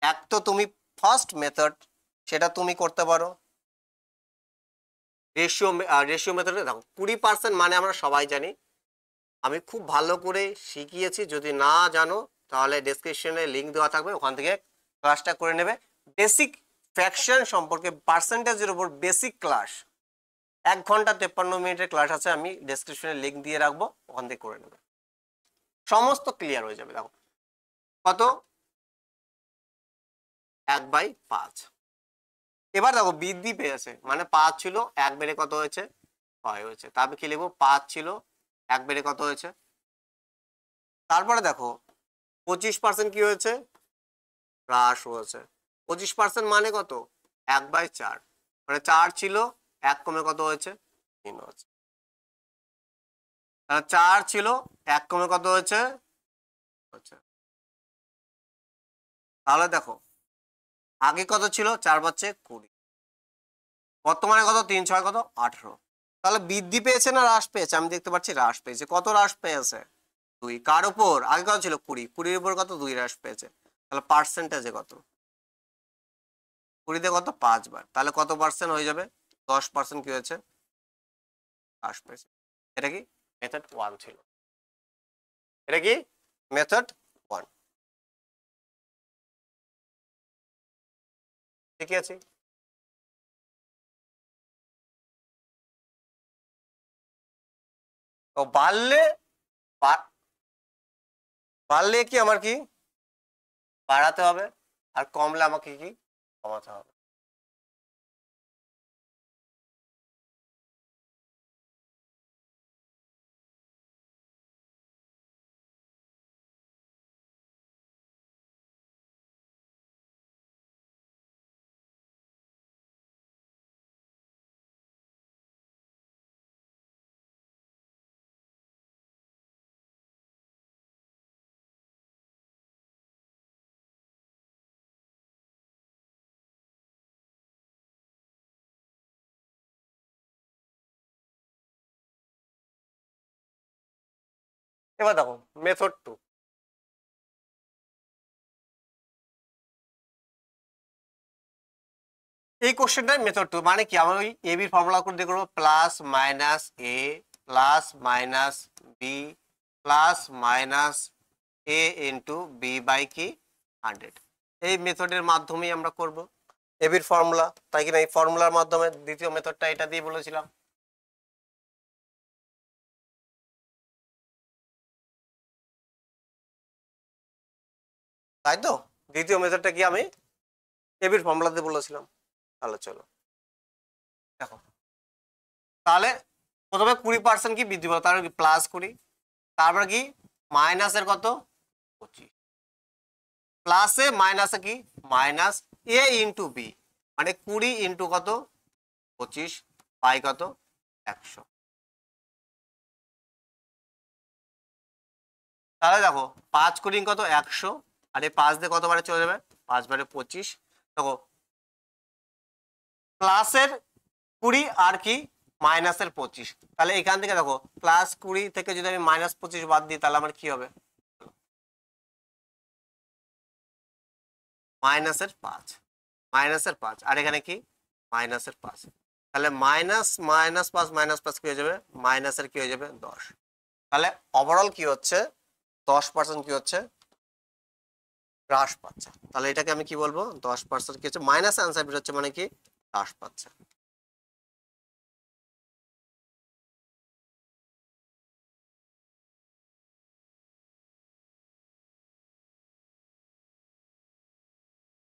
এক তো তুমি ফার্স্ট মেথড সেটা তুমি করতে পারো, রেশিও মেথডে দেখো 20% মানে আমরা সবাই জানি, আমি খুব ভালো করে শিখিয়েছি, যদি না জানো তাহলে ডেসক্রিপশনে লিঙ্ক দেওয়া থাকবে, ওখান থেকে ক্লাসটা করে নেবে। বেসিক ফ্র্যাকশন সম্পর্কে পার্সেন্টেজের উপর বেসিক ক্লাস 1 ঘন্টা 53 মিনিটের ক্লাস আছে, আমি ডেসক্রিপশনে লিঙ্ক দিয়ে রাখবো, ওখান থেকে করে নেবে, সমস্ত ক্লিয়ার হয়ে যাবে। দেখো কত 1/5। এবার দেখো বৃদ্ধি পেয়েছে মানে 5 ছিল 1 বেড়ে কত হয়েছে 6 হয়েছে, তারপরে কি লিখবো 5 ছিল 1 বেড়ে কত হয়েছে। তারপরে দেখো 25% কি হয়েছে হ্রাস হয়েছে। 25% মানে কত 1/4, মানে 4 ছিল 1 কমে কত হয়েছে 3 হয়েছে। তাহলে 4 ছিল 1 কমে কত হয়েছে হচ্ছে। তাহলে দেখো আগে কত ছিল 4/20, বর্তমানে কত 3 6 কত 18। তাহলে বৃদ্ধি পেয়েছে না হ্রাস পেয়েছে, আমি দেখতে পাচ্ছি হ্রাস পেয়েছে। কত হ্রাস পেয়েছে 2, কার উপর আগে কত ছিল 20, 20 উপর কত 2 হ্রাস পেয়েছে। তাহলে পার্সেন্টেজে কত 20 কত 5 বার, তাহলে কত পার্সেন্ট হয়ে যাবে 10% কি হয়েছে হ্রাস পেয়েছে। এটা কি মেথড 1 ছিল, এটা কি মেথড 1। ঠিক আছে? তো বাড়লে কি আমার কি বাড়াতে হবে, আর কমলে আমাকে কি কমাতে হবে। এবার দেখো মেথড 2, এই কোশ্চেনটাই মেথড 2 মানে কি আমি ওই এ বি ফর্মুলা করে দিয়ে করবো plus minus A plus minus B plus minus A into B by কি 100, এই মেথডের মাধ্যমেই আমরা করব এবির ফর্মুলা, তাই কিনা এই ফর্মুলার মাধ্যমে দ্বিতীয় মেথডটা এটা দিয়ে বলেছিলাম। তাই তো দ্বিতীয় মেথডটা কি আমি এবির ফর্মুলা দিয়ে বলেছিলাম। তাহলে চলো দেখো, তাহলে প্রথমে 20% কি বৃদ্ধি পাবে, তারপর কি প্লাস 20, তারপর কি মাইনাসের কত 25, প্লাসে মাইনাসে কি মাইনাস এ ইন্টু বি, মানে 20 ইন্টু কত 25 বাই কত 100। তাহলে দেখো 5 20 কত 100, আর এই 5 দিয়ে কতবারে চলে যাবে 5 বারে 25। দেখো প্লাসের 20 আর কি মাইনাসের 25, তাহলে এখান থেকে দেখো প্লাস 20 থেকে যদি আমি মাইনাস 25 বাদ দিই তাহলে আমার কি হবে মাইনাসের 5, মাইনাসের 5, আর এখানে কি মাইনাসের 5, তাহলে মাইনাস মাইনাস 5 মাইনাস 5 কি হয়ে যাবে মাইনাসের কি হয়ে যাবে 10। তাহলে ওভারঅল কি হচ্ছে 10% কি হচ্ছে হ্রাস পাচ্ছে। তাহলে এটাকে আমি কি বলবো 10% কি হচ্ছে মাইনাস অ্যান্সার বেরোচ্ছে মানে কি হ্রাস পাচ্ছে।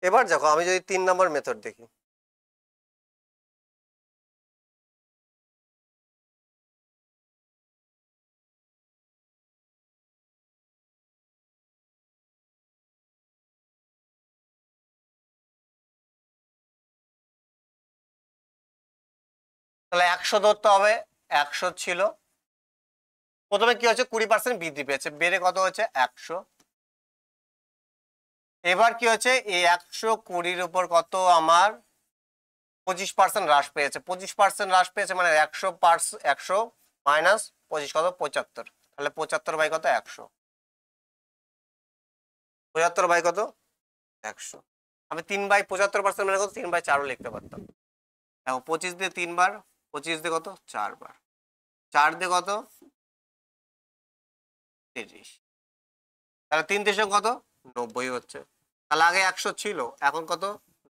এবার দেখো আমি যদি 3 নম্বর মেথড দেখি, তাহলে 100 ধরতে হবে, 100 ছিল, প্রথমে কি হচ্ছে 20% বৃদ্ধি পেয়েছে, বেড়ে কত হচ্ছে 100। এবার কি হচ্ছে এই 120 উপর কত আমার 25% হ্রাস পেয়েছে, 25% হ্রাস পেয়েছে মানে 100 মাইনাস 25 কত 75, তাহলে 75 বাই কত 100, 75 বাই কত 100। আমি 3/75% মানে কত 3/4 লিখতে পারতাম। দেখো 25 দিয়ে 3 বার, 25 দিয়ে কত 4 বার, 4 দিয়ে কত 30, তাহলে 3 3 কত 90 হচ্ছে। তাহলে আগে 100 ছিল এখন কত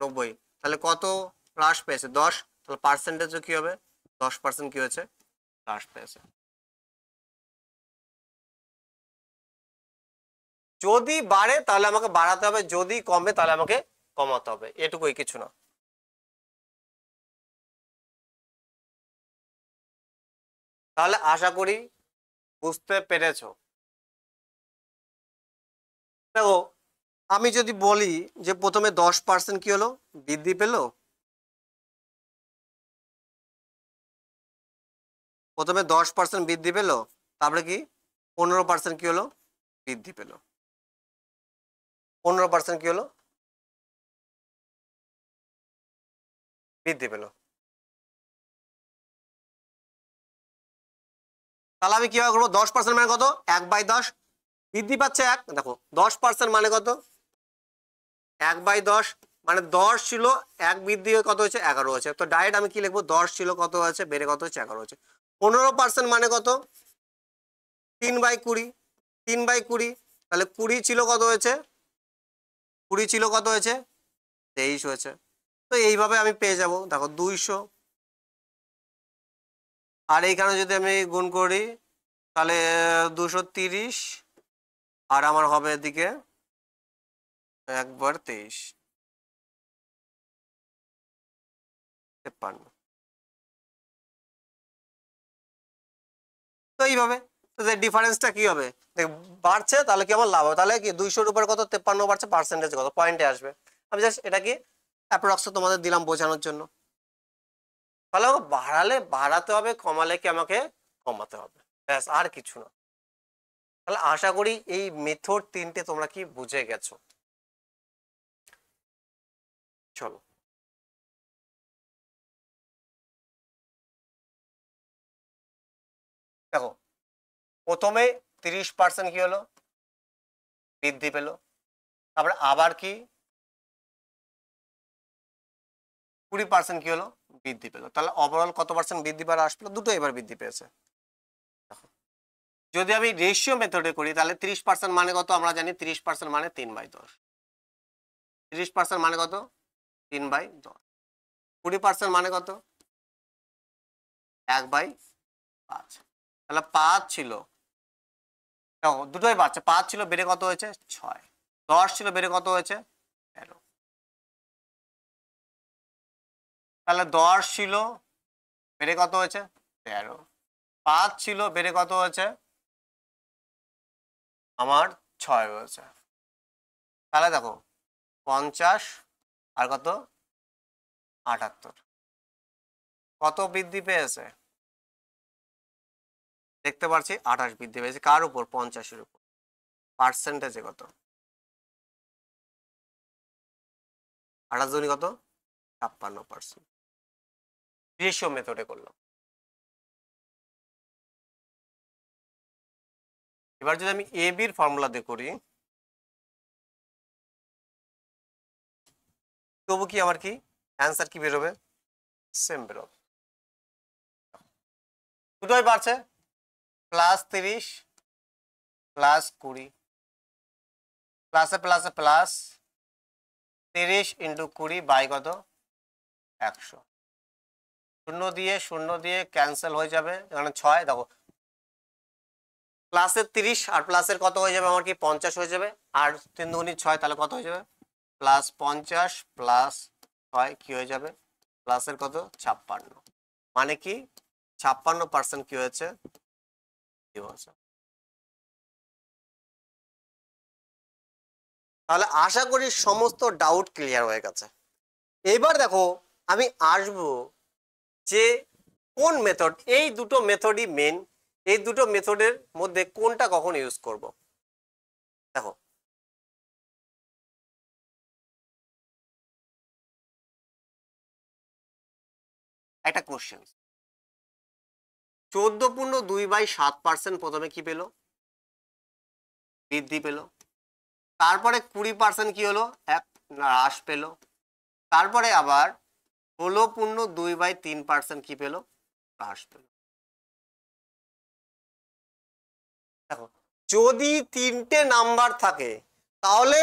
90, তাহলে কত হ্রাস পেয়েছে 10, তাহলে পার্সেন্টেজও কি হবে 10% কি হয়েছে হ্রাস পেয়েছে। যদি বাড়ে তাহলে আমাকে বাড়াতে হবে, যদি কমে তাহলে আমাকে কমাতে হবে, এটুকুই কিছু না। তাহলে আশা করি বুঝতে পেরেছো। দেখো আমি যদি বলি যে প্রথমে 10% কি হলো বৃদ্ধি পেলো, প্রথমে 10% বৃদ্ধি পেলো, তারপরে কি 15% কি হলো বৃদ্ধি পেলো, 15% কি হলো বৃদ্ধি পেলো। তাহলে আমি কিভাবে করবো 10% মানে কত 1/10, বৃদ্ধি পাচ্ছে 1, দেখো 10% মানে কত 1/10, মানে 10 ছিল 1 বৃদ্ধি হয়ে কত হয়েছে 11 হয়েছে, তো ডাইরেক্ট আমি কি লিখবো 10 ছিল কত হয়েছে বেড়ে কত হচ্ছে 11 হয়েছে। 15% মানে কত 3/20, 3/20, তাহলে 20 ছিল কত হয়েছে 20 ছিল কত হয়েছে 23 হয়েছে। তো এইভাবে আমি পেয়ে যাব দেখো 200, আর এইখানে যদি আমি গুণ করি তাহলে 230, আর আমার হবে এদিকে 1/23 53। তো এইভাবে ডিফারেন্সটা কি হবে দেখ বাড়ছে, তাহলে কি আমার লাভ হবে, তাহলে কি 200-র উপর কত 53 বাড়ছে, পার্সেন্টেজ কত পয়েন্টে আসবে। আমি জাস্ট এটা কি অ্যাপ্রক্স তোমাদের দিলাম বোঝানোর জন্য। তাহলে বাড়ালে বাড়াতে হবে, কমালে কি আমাকে কমাতে হবে, ব্যাস আর কিছু না। তাহলে আশা করি এই মেথড 3টে তোমরা কি বুঝে গেছো। চলো দেখো প্রথমে 30% কি হলো, বৃদ্ধি পেল। তারপরে আবার কি 20% কি হলো, বৃদ্ধি পেল। তাহলে ওভারঅল কত পার্সেন্ট বৃদ্ধি পাওয়ার আসলো, দুটো এবার বৃদ্ধি পেয়েছে। যদি আমি রেশিও মেথডে করি তাহলে 30% মানে কত, আমরা জানি 30% মানে 3/10। 30% মানে কত, 3/10। 20% মানে কত, 1/5। তাহলে 5 ছিল, দুটোই বাড়ছে, 5 ছিল বেড়ে কত হয়েছে 6, 10 ছিল বেড়ে কত হয়েছে 13। তাহলে 10 ছিল বেড়ে কত হয়েছে 13, 5 ছিল বেড়ে কত হয়েছে আমার 6 হয়েছে। তাহলে দেখো 50 আর কত 78, কত বৃদ্ধি পেয়েছে দেখতে পাচ্ছি 28 বৃদ্ধি পেয়েছে। কার উপর, 50-এর উপর। পার্সেন্টেজে কত, 28 দুগুণে কত 56%। রেশিও মেথডে করলাম। এবার যদি আমি এ বির ফর্মুলা দিয়ে করি তবু কি আমার কি অ্যান্সার কি বেরোবে, সেম বেরোবে। দুটোই বাড়ছে, +30 +20, প্লাসে প্লাসে প্লাস 30 × 20 বাই কত 100। শূন্য দিয়ে ক্যান্সেল হয়ে যাবে, এখানে 6। দেখো প্লাসের 30 আর প্লাসের কত হয়ে যাবে আমার কি 50 হয়ে যাবে, আর 3 দুগুণে 6, তাহলে কত হয়ে যাবে +50 +6 কি হয়ে যাবে প্লাসের কত 56। মানে কি 56% কি হয়েছে, তাহলে আশা করি সমস্ত ডাউট ক্লিয়ার হয়ে গেছে। এবার দেখো আমি আসবো যে কোন মেথড, এই দুটো মেথডই মেন, এই দুটো মেথডের মধ্যে কোনটা কখন ইউজ করব। দেখো একটা কোশ্চেন, 14/2/7% প্রথমে কি পেল, বৃদ্ধি পেল। তারপরে 20% কি হলো, এক হ্রাস পেল। তারপরে আবার 16/2/3% কি পেল, হ্রাস পেল। দেখো যদি 3টে নাম্বার থাকে তাহলে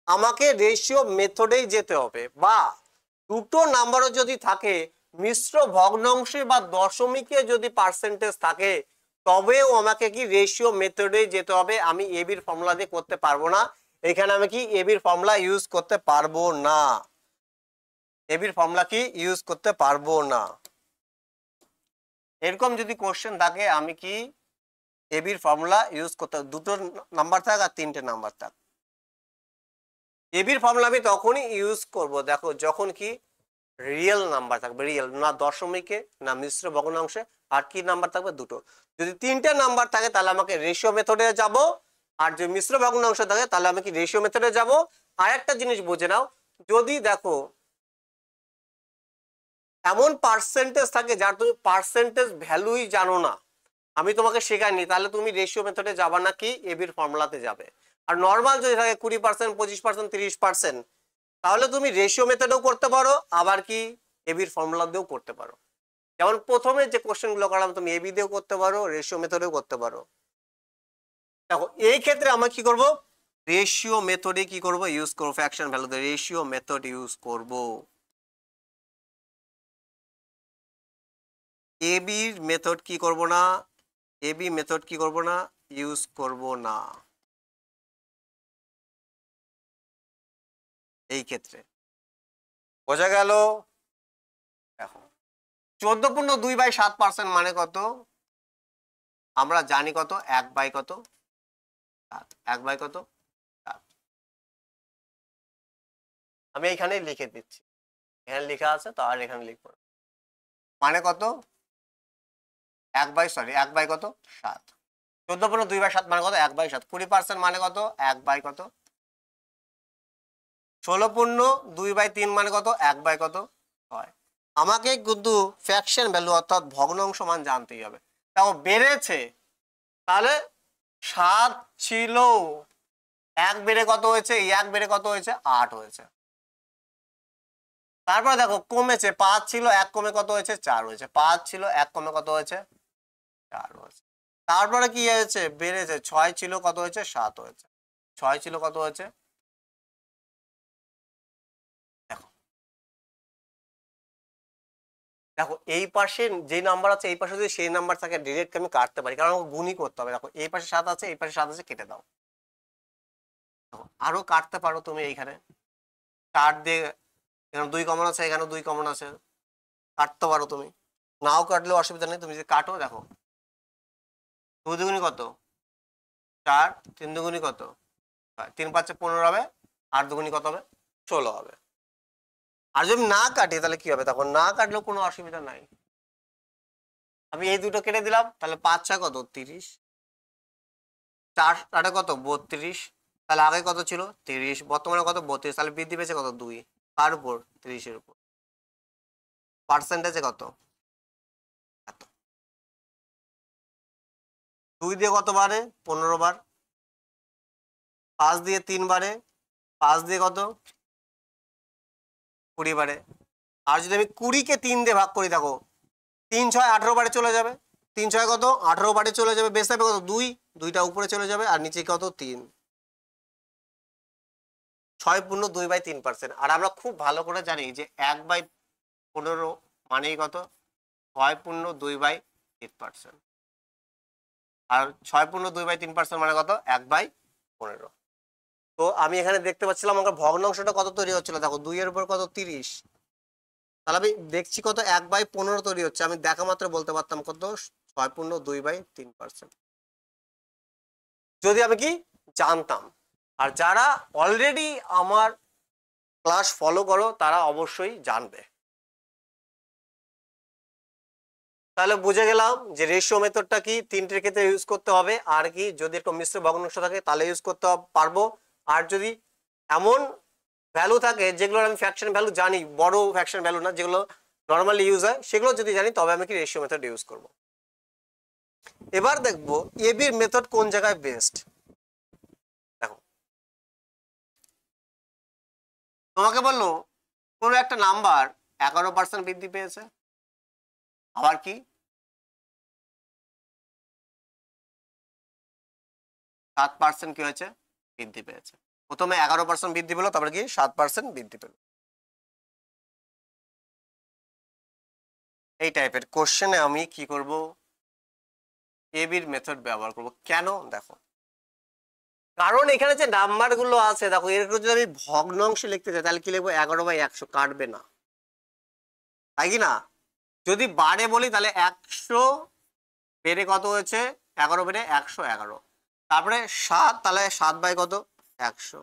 আমাকে রেশিও মেথডেই যেতে হবে, বা দুটো নাম্বারও যদি থাকে, মিশ্র ভগ্নাংশে বা দশমিকে যদি পার্সেন্টেজ থাকে, তবেও আমাকে কি রেশিও মেথডেই যেতে হবে। আমি এ বির ফর্মুলা দিয়ে করতে পারবো না, এখানে আমি কি এ বির ফর্মুলা ইউজ করতে পারবো না, এ বির ফর্মুলা কি ইউজ করতে পারবো না। এরকম যদি কোশ্চেন থাকে আমি কি এ বির ফর্মুলা ইউজ করতে, দুটো নাম্বার থাক আর 3টে নাম্বার থাক, এ বির ফর্মুলা আমি তখনই ইউজ করব দেখো যখন কি রিয়েল নাম্বার থাকবে, রিয়েল না দশমিকে না মিশ্র ভগ্নাংশে, আর কি নাম্বার থাকবে দুটো। যদি 3টে নাম্বার থাকে তাহলে আমাকে রেশিও মেথডে যাব, আর যদি মিশ্র ভগ্নাংশ থাকে তাহলে আমি কি রেশিও মেথডে যাব। আর একটা জিনিস বুঝে নাও, যদি দেখো এমন পার্সেন্টেজ থাকে যার তুমি পার্সেন্টেজ ভ্যালুই জানো না, আমি তোমাকে শেখাইনি, তাহলে তুমি রেশিও মেথডে যাবা না, কি এ বির ফর্মুলাতে যাবে। আর নর্মাল যদি থাকে 20%, 25%, 30%, তাহলে তুমি রেশিও মেথডেও করতে পারো, আবার কি এ বির ফর্মুলা দিয়েও করতে পারো। যেমন প্রথমে যে কোশ্চেনগুলো করলাম তুমি এ বি দিয়েও করতে পারো, রেশিও মেথডেও করতে পারো। দেখো এই ক্ষেত্রে আমরা কি করব, রেশিও মেথডে কি করব ইউজ করব, ফ্র্যাকশন ভ্যালুতে রেশিও মেথড ইউজ করব। এ বির মেথড কি করব না, এ বি মেথড কি করব না, ইউজ করব না এই ক্ষেত্রে। বোঝা গেল। দেখো 14/2/7% মানে কত, আমরা জানি কত 1/7, 1/কত 7। আমি এখানে লিখে দিচ্ছি, এখানে লেখা আছে তো, আর এখানে লিখবো মানে কত 1/কত 7। 14/2/7 মানে কত 1/7। 20% মানে কত 1/কত। 16/2/3 মানে কত 1/কত হয়। আমাকে কিন্তু ফ্র্যাকশন ভ্যালু অর্থাৎ ভগ্নাংশ মান জানতেই হবে। তাও বেড়েছে তাহলে 7 ছিল, এক বেড়ে কত হয়েছে, এই এক বেড়ে কত হয়েছে, 8 হয়েছে। তারপরে দেখো কমেছে, 5 ছিল, এক কমে কত হয়েছে, 4 হয়েছে। 5 ছিল, এক কমে কত হয়েছে, 4 হয়েছে। তারপরে কি হয়েছে, বেড়েছে, 6 ছিল, কত হয়েছে, 7 হয়েছে। 6 ছিল, কত হয়েছে, দেখো দেখো এই পাশে যে নাম্বার আছে, এই পাশে যদি সেই নাম্বার থাকে ডিরেক্ট আমি কাটতে পারি, কারণ আমাকে গুণই করতে হবে। দেখো এই পাশে 7 আছে, এই পাশে 7 আছে, কেটে দাও। দেখো, আরো কাটতে পারো তুমি এইখানে 4 দিয়ে, এখানে 2 কমন আছে, এখানে 2 কমন আছে, কাটতে পারো তুমি। নাও কাটলেও অসুবিধা নেই, তুমি যদি কাটো, দেখো 2 দুগুণি কত, 4, 3 দুগুণি কত, 3 5 15 হবে, 8 দুগুণি কত হবে, 16 হবে। আর যদি না কাটি তাহলে কি হবে, তখন না কাটলেও কোনো অসুবিধা নাই। আমি এই দুটো কেটে দিলাম, তাহলে 5 6 কত, 30, 4 8 কত, 32। তাহলে আগে কত ছিল, 30, বর্তমানে কত, 32। তাহলে বৃদ্ধি পেয়েছে কত, 2। কার উপর, 30 এর উপর। পার্সেন্টেজে কত, এত। 2 দিয়ে কত বারে, 15 বার। 5 দিয়ে 3 বারে, 5 দিয়ে কত, 20 বারে। আর যদি আমি 20 কে 3 দিয়ে ভাগ করি, দেখো 3 6 18 বারে চলে যাবে। 3 6 কত, 18 বারে চলে যাবে। বেশ থাকবে কত, 2, 2টা উপরে চলে যাবে, আর নিচে কত, 3। 6 পূর্ণ 2/3%। আর আমরা খুব ভালো করে জানি যে 1/15 মানেই কত, 6 পূর্ণ 2/3%। আর 6 পূর্ণ 2/3% মানে কত, 1/15। তো আমি এখানে দেখতে পাচ্ছিলাম আমার ভগ্নাংশটা কত তৈরি হচ্ছিল, দেখো 2 এর উপর কত, 30। তাহলে আমি দেখছি কত, 1/15 তৈরি হচ্ছে। আমি দেখা মাত্র বলতে পারতাম কত, 6 পূর্ণ 2/3%, যদি আমি কি জানতাম। আর যারা অলরেডি আমার ক্লাস ফলো করো তারা অবশ্যই জানবে। তাহলে বুঝে গেলাম যে রেশিও মেথডটা কি, তিনটের ক্ষেত্রে ইউজ করতে হবে। আর কি যদি একটা মিশ্র ভগ্নাংশ থাকে তাহলে ইউজ করতে পারবো। আর যদি এমন ভ্যালু থাকে যেগুলোর আমি ফ্র্যাকশন ভ্যালু জানি, বড় ফ্র্যাকশন ভ্যালু না, যেগুলো নর্মালি ইউজ হয়, সেগুলো যদি জানি তবে আমি কি রেশিও মেথড ইউজ করব। এবার দেখবো এবির মেথড কোন জায়গায় বেস্ট। দেখো তোমাকে বললো কোনো একটা নাম্বার 11% বৃদ্ধি পেয়েছে, আবার কি 7% কি হয়েছে, বৃদ্ধি পেয়েছে। প্রথমে 11% বৃদ্ধি পেলো, তারপরে কি 7% বৃদ্ধি পেলো। এই টাইপের কোশ্চেনে আমি কি করব, এবির মেথড ব্যবহার করব। কেন, দেখো কারণ এখানে যে নাম্বার গুলো আছে, দেখো এরকম যদি আমি ভগ্নাংশ লিখতে চাই তাহলে কি লিখবো, 11/100, কাটবে না, তাই কি না। যদি বারে বলি তাহলে 100 বেড়ে কত হয়েছে, 11 বেড়ে 111। তারপরে 7, তাহলে 7/কত, 100,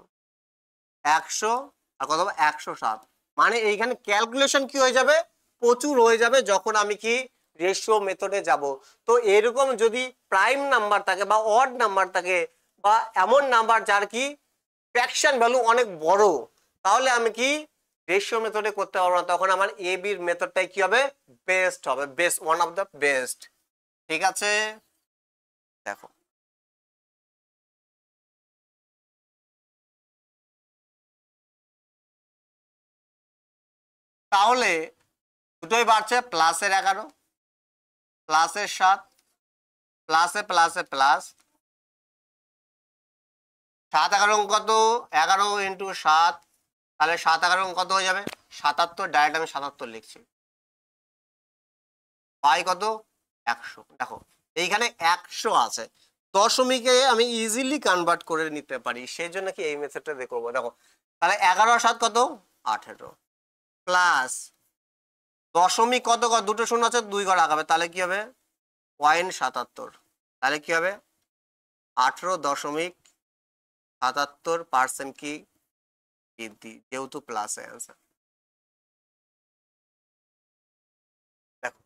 100 আর কত, 107। মানে এইখানে ক্যালকুলেশন কি হয়ে যাবে, প্রচুর হয়ে যাবে যখন আমি কি রেশিও মেথডে যাব। তো এরকম যদি প্রাইম নাম্বার থাকে বা অড নাম্বার থাকে বা এমন নাম্বার যার কি ফ্র্যাকশন ভ্যালু অনেক বড়, তাহলে আমি কি রেশিও মেথডে করতে পারবো না। তখন আমার এ বির মেথডটাই কি হবে, বেস্ট হবে, best, one of the best. ঠিক আছে, দেখো তাহলে দুটোই বাড়ছে, প্লাসের 11, প্লাসের 7, প্লাসে প্লাসে প্লাস। 7 11 কত, 11 × 7, তাহলে 7 11 কত হয়ে যাবে, 77। ডাইরেক্ট আমি 77 লিখছি। পাই কত, 100। দেখো এইখানে 100 আছে, দশমিকে আমি ইজিলি কনভার্ট করে নিতে পারি, সেই জন্য কি এই মেথডটা দিয়ে করবো। দেখো তাহলে 11 আর 7 কত, 18, প্লাস দশমিক কত, কত দুটো শূন্য আছে, 2 ঘর আগাবে, তাহলে কি হবে 0.77। তাহলে কি হবে 18.77% কি বৃদ্ধি, যেহেতু প্লাসে আছে। দেখো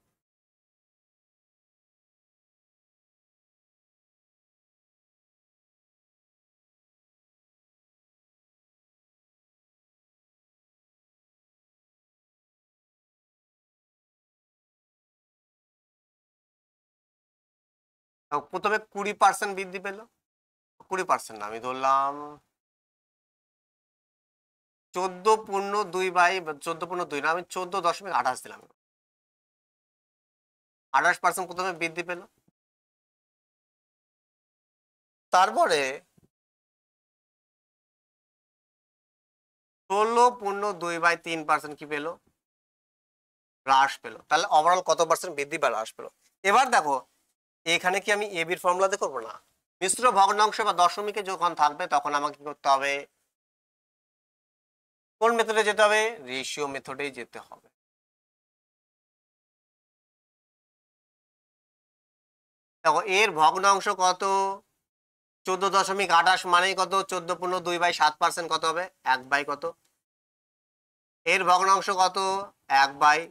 প্রথমে 20% বৃদ্ধি পেলো, 20% না, আমি ধরলাম 14.2 না, আমি 14.28 দিলাম। 28% প্রথমে বৃদ্ধি পেল, তারপরে 16.2/3% কি পেলো, হ্রাস পেলো। তাহলে ওভারঅল কত পার্সেন্ট বৃদ্ধি বা হ্রাস পেলো? এবার দেখো এখানে কি আমি এ বির ফর্মুলাতে করবো না, মিশ্র ভগ্নাংশ বা দশমিকে যখন থাকবে তখন আমাকে কি করতে হবে, কোন মেথডে যেতে হবে, রেশিও মেথডেই যেতে হবে। দেখো এর ভগ্নাংশ কত, 14.28 মানেই কত, 14.2/7% কত হবে, 1/, কত এর ভগ্নাংশ কত, 1/6।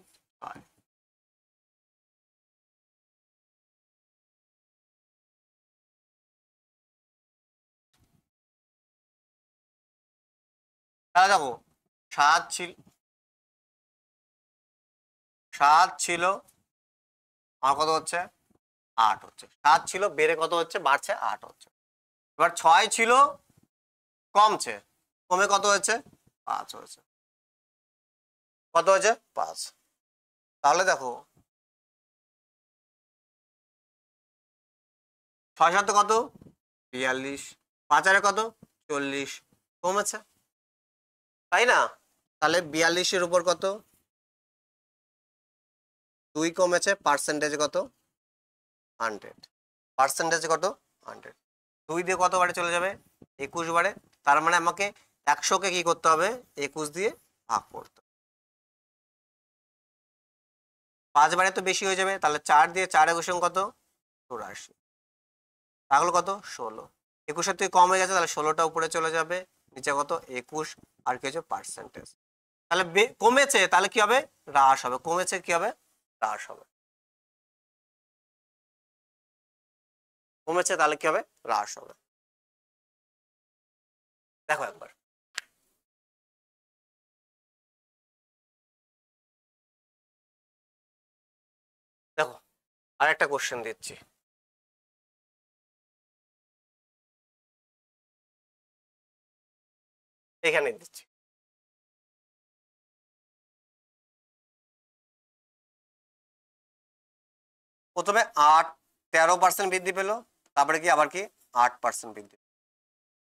তাহলে দেখো 7 ছিল আর কত হচ্ছে, 8 হচ্ছে। 7 ছিল বেড়ে কত হচ্ছে, বাড়ছে 8 হচ্ছে। এবার 6 ছিল কমছে, কমে কত হয়েছে, 5 হয়েছে। কত হয়েছে, 5। তাহলে দেখো 6 7 কত, 42, 5 আর কত, 40, কমেছে, তাই না? তাহলে 42-এর উপর কত, 2 কমেছে, পার্সেন্টেজ কত, 100, পার্সেন্টেজ কত, 100। 2 দিয়ে কত বারে চলে যাবে, 21 বারে। তার মানে আমাকে 100কে কি করতে হবে, 21 দিয়ে ভাগ করতে হবে। 5 বারে তো বেশি হয়ে যাবে, তাহলে 4 দিয়ে 4 একুশ কত, 84, তাহলে কত, 16। 21-এর থেকে কম হয়ে গেছে, তাহলে 16টা উপরে চলে যাবে, নিচে কত, 21, আর কি হচ্ছে, পার্সেন্টেজ। তাহলে কমেছে, তাহলে কি হবে, হ্রাস হবে, কমেছে কি হবে, হ্রাস হবে, কমেছে তাহলে কি হবে, হ্রাস হবে। দেখো একবার, দেখো আর একটা কোশ্চেন দিচ্ছি, এখানে দিচ্ছি। প্রথমে 13% বৃদ্ধি পেলো, তারপরে কি আবার কি 8% বৃদ্ধি,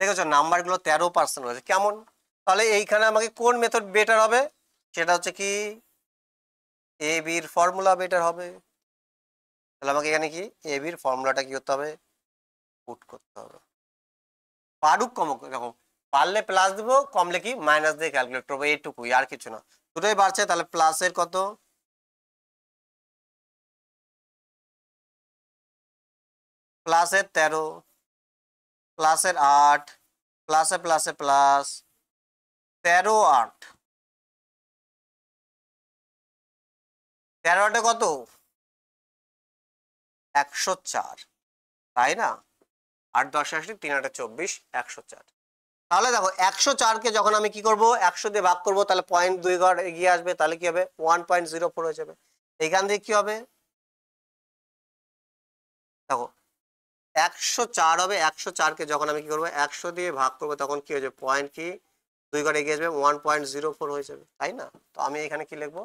দেখেছো নাম্বারগুলো 13% হয়েছে, কেমন? তাহলে এইখানে আমাকে কোন মেথড বেটার হবে, সেটা হচ্ছে কি এ বির ফর্মুলা বেটার হবে। তাহলে আমাকে এখানে কি এ বির ফর্মুলাটা কি করতে হবে, পুট করতে হবে। পারুক কম, দেখো পারলে প্লাস দিব, কমলে কি মাইনাস দিয়ে ক্যালকুলেট করবো, এইটুকুই, আর কিছু না। দুটোই বাড়ছে, তাহলে প্লাসের কত, প্লাসের 13, প্লাসের 8, প্লাসে প্লাসে প্লাস 13 8, 13 8 কত, 104, তাই না? 8 10 80, 3 8 24, 104। তাহলে দেখো 104কে যখন আমি কি করব, 100 দিয়ে ভাগ করবো, তাহলে 0.2 ঘর এগিয়ে আসবে, তাহলে কি হবে, 1.04 হয়ে যাবে। এখান থেকে কি হবে, দেখো 104 হবে, 104কে যখন আমি কি করবো, 100 দিয়ে ভাগ করবো, তখন কি হয়ে যাবে, পয়েন্ট কি 2 ঘর এগিয়ে আসবে, 1.04 হয়ে যাবে, তাই না? তো আমি এখানে কি লিখবো,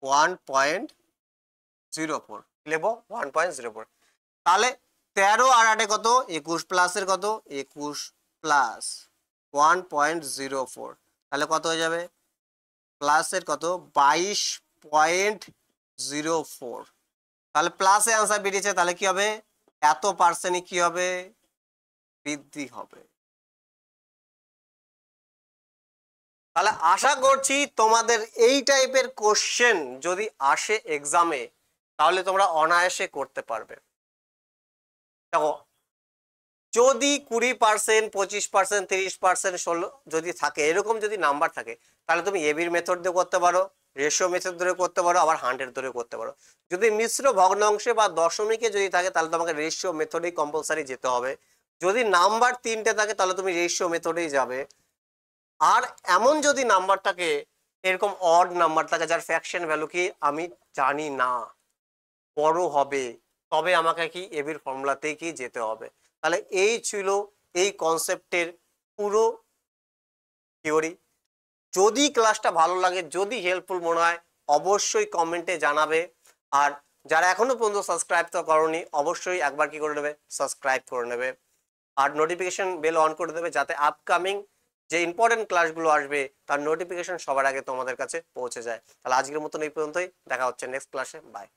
1.04 লিখবো, 1.04। তাহলে 13 আর 8 কত, 21, প্লাসের কত, 21 প্লাস 1.04, তাহলে কত হয়ে যাবে, প্লাসের কত, 22.04। তাহলে প্লাসে আনসার বেরিয়েছে, তাহলে কি হবে, এত পার্সেন্টই কি হবে, বৃদ্ধি হবে। তাহলে আশা করছি তোমাদের এই টাইপের কোশ্চেন যদি আসে এক্সামে, তাহলে তোমরা অনায়াসে করতে পারবে। দেখো যদি 20%, 25%, 30%, 16 যদি থাকে, এরকম যদি নাম্বার থাকে, তাহলে তুমি এবির মেথড দিয়ে করতে পারো, রেশিও মেথড ধরে করতে পারো, আবার 100 ধরে করতে পারো। যদি মিশ্র ভগ্নাংশে বা দশমিকে যদি থাকে, তাহলে তোমাকে রেশিও মেথডেই কম্পালসারি যেতে হবে। যদি নাম্বার 3টে থাকে, তাহলে তুমি রেশিও মেথডেই যাবে। আর এমন যদি নাম্বার থাকে, এরকম অড নাম্বার থাকে যার ফ্র্যাকশন ভ্যালু কি আমি জানি না, বড় হবে, তবে আমাকে কি এবির ফর্মুলাতেই কি যেতে হবে। তাহলে এই ছিল এই কনসেপ্টের পুরো থিওরি। যদি ক্লাসটা ভালো লাগে, যদি হেল্পফুল মনে হয়, অবশ্যই কমেন্টে জানাবে। আর যারা এখনো পর্যন্ত সাবস্ক্রাইব তো করোনি, অবশ্যই একবার কি করে নেবে, সাবস্ক্রাইব করে নেবে। আর নোটিফিকেশন বেল অন করে দেবে, যাতে আপকামিং যে ইম্পর্টেন্ট ক্লাসগুলো আসবে তার নোটিফিকেশন সবার আগে তোমাদের কাছে পৌঁছে যায়। তাহলে আজকের মতন এই পর্যন্তই, দেখা হচ্ছে নেক্সট ক্লাসে, বাই।